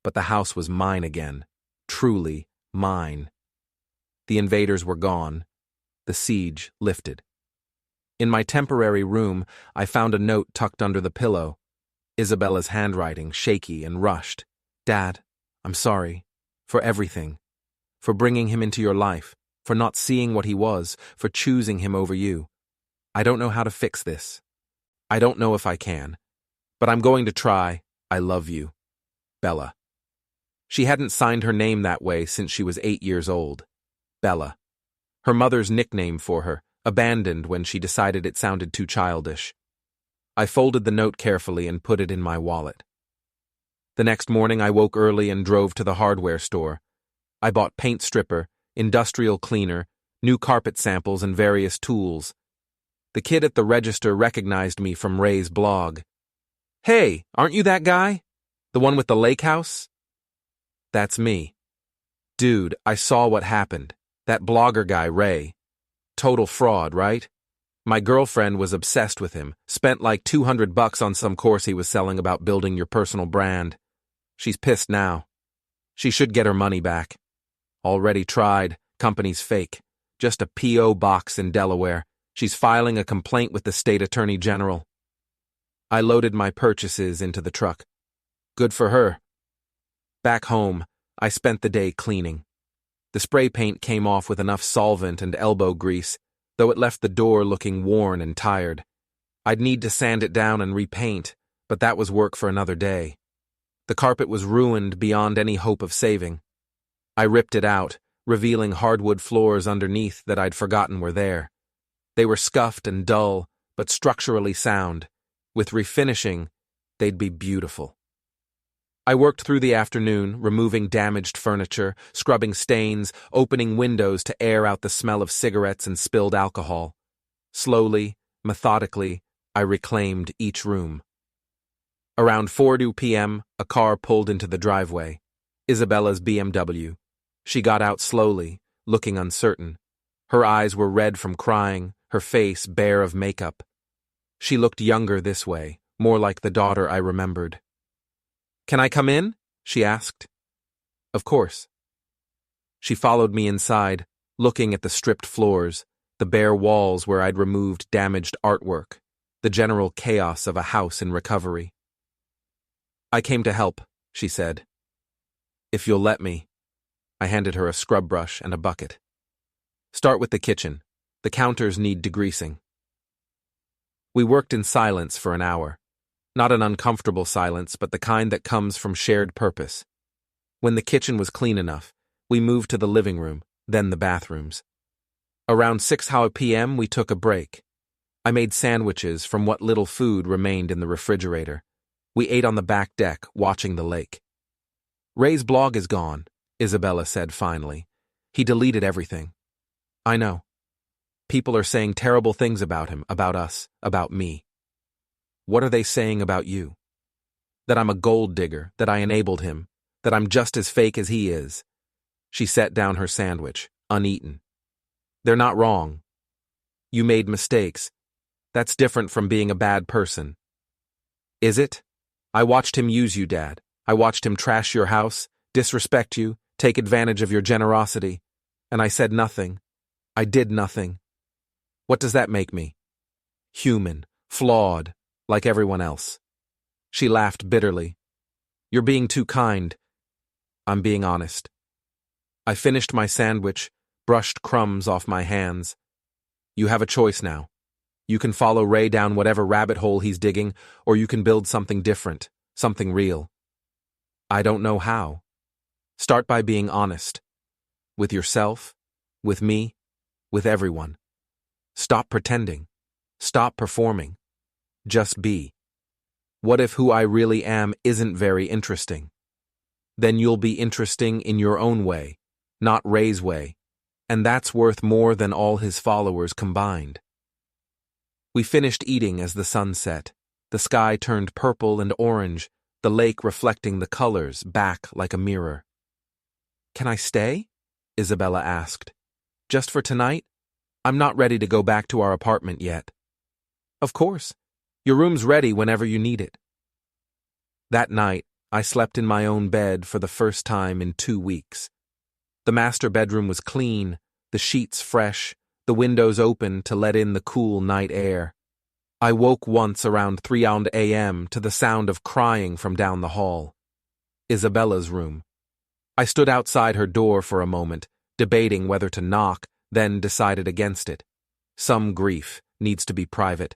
But the house was mine again. Truly mine. The invaders were gone. The siege lifted. In my temporary room, I found a note tucked under the pillow. Isabella's handwriting, shaky and rushed. Dad, I'm sorry. For everything. For bringing him into your life. For not seeing what he was. For choosing him over you. I don't know how to fix this. I don't know if I can. But I'm going to try. I love you. Bella. She hadn't signed her name that way since she was 8 years old. Bella. Her mother's nickname for her, abandoned when she decided it sounded too childish. I folded the note carefully and put it in my wallet. The next morning I woke early and drove to the hardware store. I bought paint stripper, industrial cleaner, new carpet samples, and various tools. The kid at the register recognized me from Ray's blog. Hey, aren't you that guy? The one with the lake house? That's me. Dude, I saw what happened. That blogger guy, Ray. Total fraud, right? My girlfriend was obsessed with him, spent like $200 on some course he was selling about building your personal brand. She's pissed now. She should get her money back. Already tried, company's fake. Just a P.O. box in Delaware. She's filing a complaint with the state attorney general. I loaded my purchases into the truck. Good for her. Back home, I spent the day cleaning. The spray paint came off with enough solvent and elbow grease, though it left the door looking worn and tired. I'd need to sand it down and repaint, but that was work for another day. The carpet was ruined beyond any hope of saving. I ripped it out, revealing hardwood floors underneath that I'd forgotten were there. They were scuffed and dull, but structurally sound. With refinishing, they'd be beautiful. I worked through the afternoon, removing damaged furniture, scrubbing stains, opening windows to air out the smell of cigarettes and spilled alcohol. Slowly, methodically, I reclaimed each room. Around 4:02 p.m., a car pulled into the driveway. Isabella's BMW. She got out slowly, looking uncertain. Her eyes were red from crying, her face bare of makeup. She looked younger this way, more like the daughter I remembered. Can I come in? She asked. Of course. She followed me inside, looking at the stripped floors, the bare walls where I'd removed damaged artwork, the general chaos of a house in recovery. I came to help, she said. If you'll let me. I handed her a scrub brush and a bucket. Start with the kitchen. The counters need degreasing. We worked in silence for an hour. Not an uncomfortable silence, but the kind that comes from shared purpose. When the kitchen was clean enough, we moved to the living room, then the bathrooms. Around 6 p.m., we took a break. I made sandwiches from what little food remained in the refrigerator. We ate on the back deck, watching the lake. Ray's blog is gone, Isabella said finally. He deleted everything. I know. People are saying terrible things about him, about us, about me. What are they saying about you? That I'm a gold digger, that I enabled him, that I'm just as fake as he is. She set down her sandwich, uneaten. They're not wrong. You made mistakes. That's different from being a bad person. Is it? I watched him use you, Dad. I watched him trash your house, disrespect you, take advantage of your generosity. And I said nothing. I did nothing. What does that make me? Human, flawed, like everyone else. She laughed bitterly. You're being too kind. I'm being honest. I finished my sandwich, brushed crumbs off my hands. You have a choice now. You can follow Ray down whatever rabbit hole he's digging, or you can build something different, something real. I don't know how. Start by being honest. With yourself, with me, with everyone. Stop pretending. Stop performing. Just be. What if who I really am isn't very interesting? Then you'll be interesting in your own way, not Ray's way. And that's worth more than all his followers combined. We finished eating as the sun set. The sky turned purple and orange, the lake reflecting the colors back like a mirror. "Can I stay?" Isabella asked. "Just for tonight? I'm not ready to go back to our apartment yet." "Of course. Your room's ready whenever you need it." That night, I slept in my own bed for the first time in 2 weeks. The master bedroom was clean, the sheets fresh, the windows open to let in the cool night air. I woke once around 3 a.m. to the sound of crying from down the hall. Isabella's room. I stood outside her door for a moment, debating whether to knock, then decided against it. Some grief needs to be private.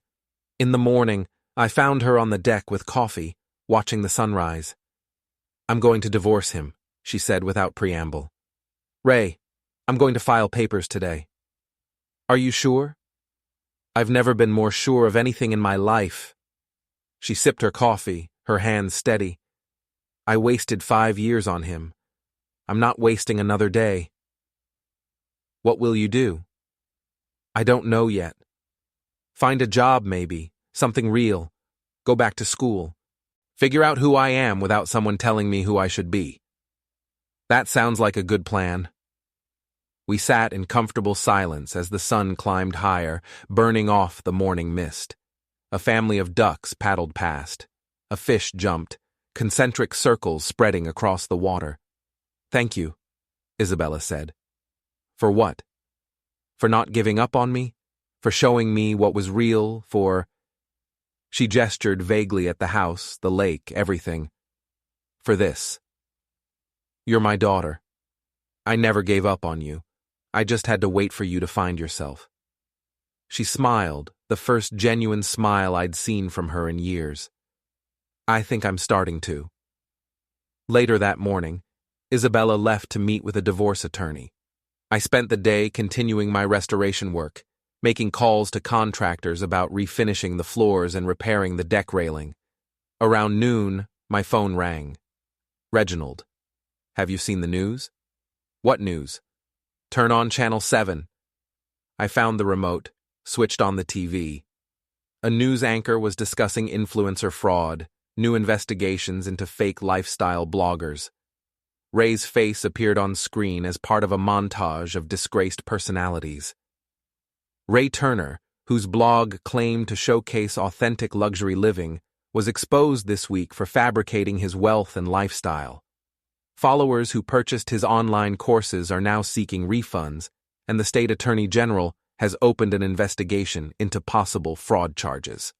In the morning, I found her on the deck with coffee, watching the sunrise. "I'm going to divorce him," she said without preamble. "Ray, I'm going to file papers today." "Are you sure?" "I've never been more sure of anything in my life." She sipped her coffee, her hands steady. "I wasted 5 years on him. I'm not wasting another day." "What will you do?" "I don't know yet. Find a job, maybe, something real. Go back to school. Figure out who I am without someone telling me who I should be." "That sounds like a good plan." We sat in comfortable silence as the sun climbed higher, burning off the morning mist. A family of ducks paddled past. A fish jumped, concentric circles spreading across the water. "Thank you," Isabella said. "For what? For not giving up on me? For showing me what was real? She gestured vaguely at the house, the lake, everything. "For this. You're my daughter. I never gave up on you. I just had to wait for you to find yourself." She smiled, the first genuine smile I'd seen from her in years. "I think I'm starting to." Later that morning, Isabella left to meet with a divorce attorney. I spent the day continuing my restoration work, making calls to contractors about refinishing the floors and repairing the deck railing. Around noon, my phone rang. "Reginald, have you seen the news?" "What news?" "Turn on Channel 7. I found the remote, switched on the TV. A news anchor was discussing influencer fraud, new investigations into fake lifestyle bloggers. Ray's face appeared on screen as part of a montage of disgraced personalities. Ray Turner, whose blog claimed to showcase authentic luxury living, was exposed this week for fabricating his wealth and lifestyle. Followers who purchased his online courses are now seeking refunds, and the state attorney general has opened an investigation into possible fraud charges.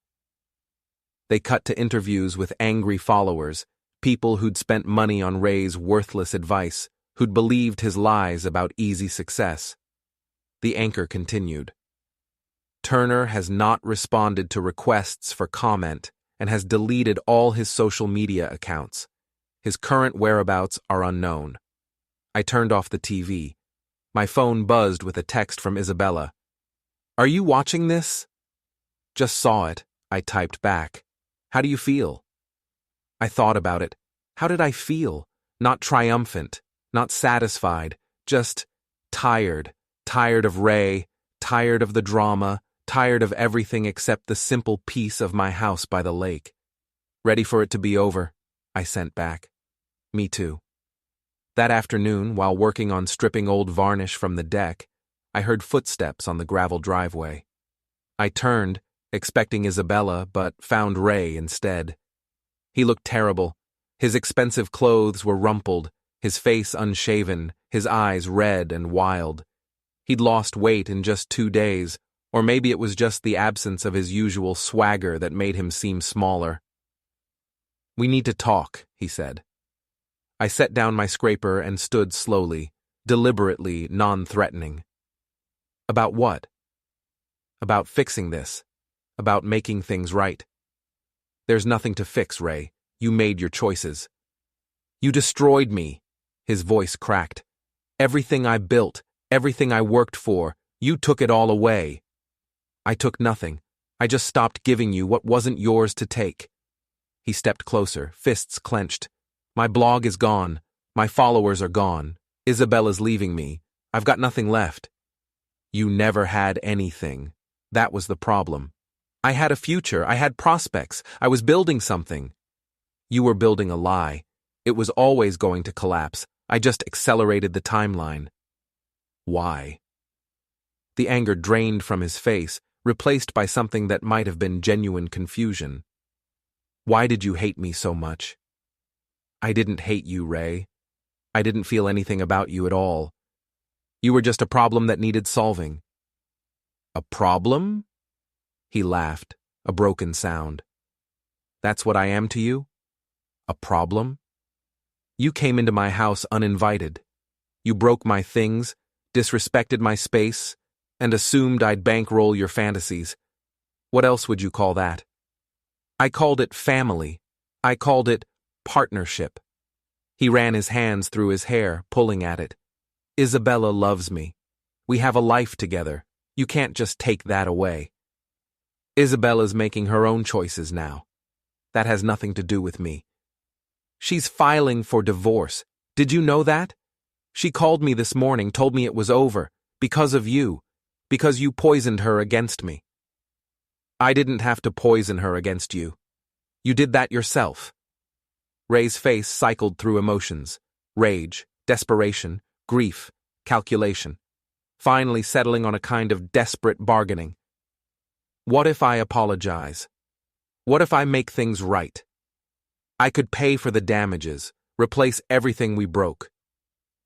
They cut to interviews with angry followers, people who'd spent money on Ray's worthless advice, who'd believed his lies about easy success. The anchor continued. "Turner has not responded to requests for comment and has deleted all his social media accounts. His current whereabouts are unknown." I turned off the TV. My phone buzzed with a text from Isabella. "Are you watching this?" "Just saw it," I typed back. "How do you feel?" I thought about it. How did I feel? Not triumphant, not satisfied, just tired. Tired of Ray, tired of the drama, tired of everything except the simple peace of my house by the lake. "Ready for it to be over," I sent back. "Me too." That afternoon, while working on stripping old varnish from the deck, I heard footsteps on the gravel driveway. I turned, expecting Isabella, but found Ray instead. He looked terrible. His expensive clothes were rumpled, his face unshaven, his eyes red and wild. He'd lost weight in just 2 days, or maybe it was just the absence of his usual swagger that made him seem smaller. "We need to talk," he said. I set down my scraper and stood slowly, deliberately non-threatening. "About what?" "About fixing this. About making things right." "There's nothing to fix, Ray. You made your choices." "You destroyed me." His voice cracked. "Everything I built, everything I worked for, you took it all away." "I took nothing. I just stopped giving you what wasn't yours to take." He stepped closer, fists clenched. "My blog is gone. My followers are gone. Isabella's leaving me. I've got nothing left. You never had anything. That was the problem. I had a future, I had prospects, I was building something. You were building a lie. It was always going to collapse. I just accelerated the timeline. Why? The anger drained from his face, replaced by something that might have been genuine confusion. Why did you hate me so much? I didn't hate you, Ray. I didn't feel anything about you at all. You were just a problem that needed solving. A problem? He laughed, a broken sound. That's what I am to you? A problem? You came into my house uninvited. You broke my things, disrespected my space, and assumed I'd bankroll your fantasies. What else would you call that? I called it family. I called it partnership. He ran his hands through his hair, pulling at it. Isabella loves me. We have a life together. You can't just take that away. Isabella's making her own choices now. That has nothing to do with me. She's filing for divorce. Did you know that? She called me this morning, told me it was over, because of you, because you poisoned her against me. I didn't have to poison her against you. You did that yourself. Ray's face cycled through emotions: rage, desperation, grief, calculation, finally settling on a kind of desperate bargaining. What if I apologize? What if I make things right? I could pay for the damages, replace everything we broke.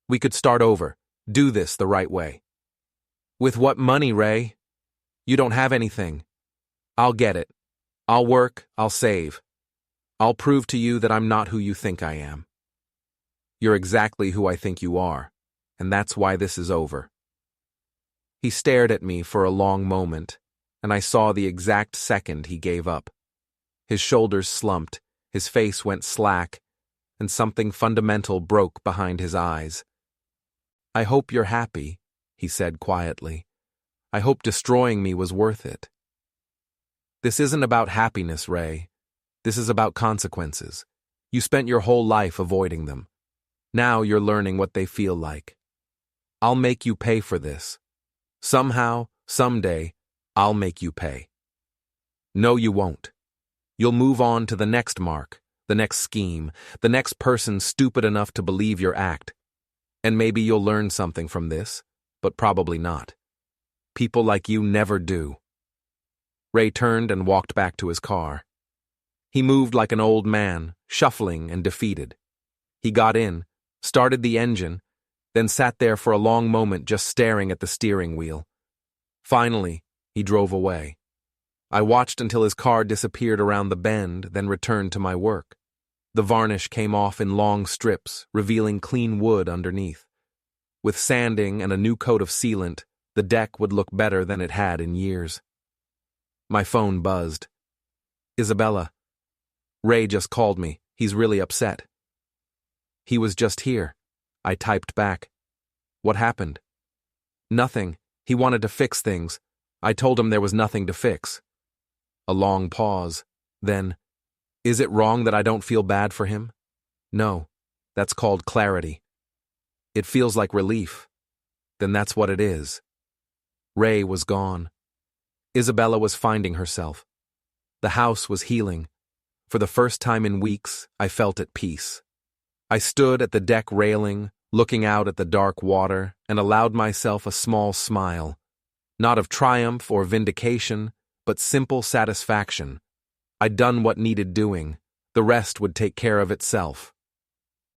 We could start over, do this the right way. With what money, Ray? You don't have anything. I'll get it. I'll work, I'll save. I'll prove to you that I'm not who you think I am. You're exactly who I think you are, and that's why this is over. He stared at me for a long moment, and I saw the exact second he gave up. His shoulders slumped, his face went slack, and something fundamental broke behind his eyes. I hope you're happy, he said quietly. I hope destroying me was worth it. This isn't about happiness, Ray. This is about consequences. You spent your whole life avoiding them. Now you're learning what they feel like. I'll make you pay for this. Somehow, someday, I'll make you pay. No, you won't. You'll move on to the next mark, the next scheme, the next person stupid enough to believe your act. And maybe you'll learn something from this, but probably not. People like you never do. Ray turned and walked back to his car. He moved like an old man, shuffling and defeated. He got in, started the engine, then sat there for a long moment just staring at the steering wheel. Finally, he drove away. I watched until his car disappeared around the bend, then returned to my work. The varnish came off in long strips, revealing clean wood underneath. With sanding and a new coat of sealant, the deck would look better than it had in years. My phone buzzed. Isabella. Ray just called me. He's really upset. He was just here. I typed back. What happened? Nothing. He wanted to fix things. I told him there was nothing to fix. A long pause. Then, is it wrong that I don't feel bad for him? No. That's called clarity. It feels like relief. Then that's what it is. Ray was gone. Isabella was finding herself. The house was healing. For the first time in weeks, I felt at peace. I stood at the deck railing, looking out at the dark water, and allowed myself a small smile. Not of triumph or vindication, but simple satisfaction. I'd done what needed doing. The rest would take care of itself.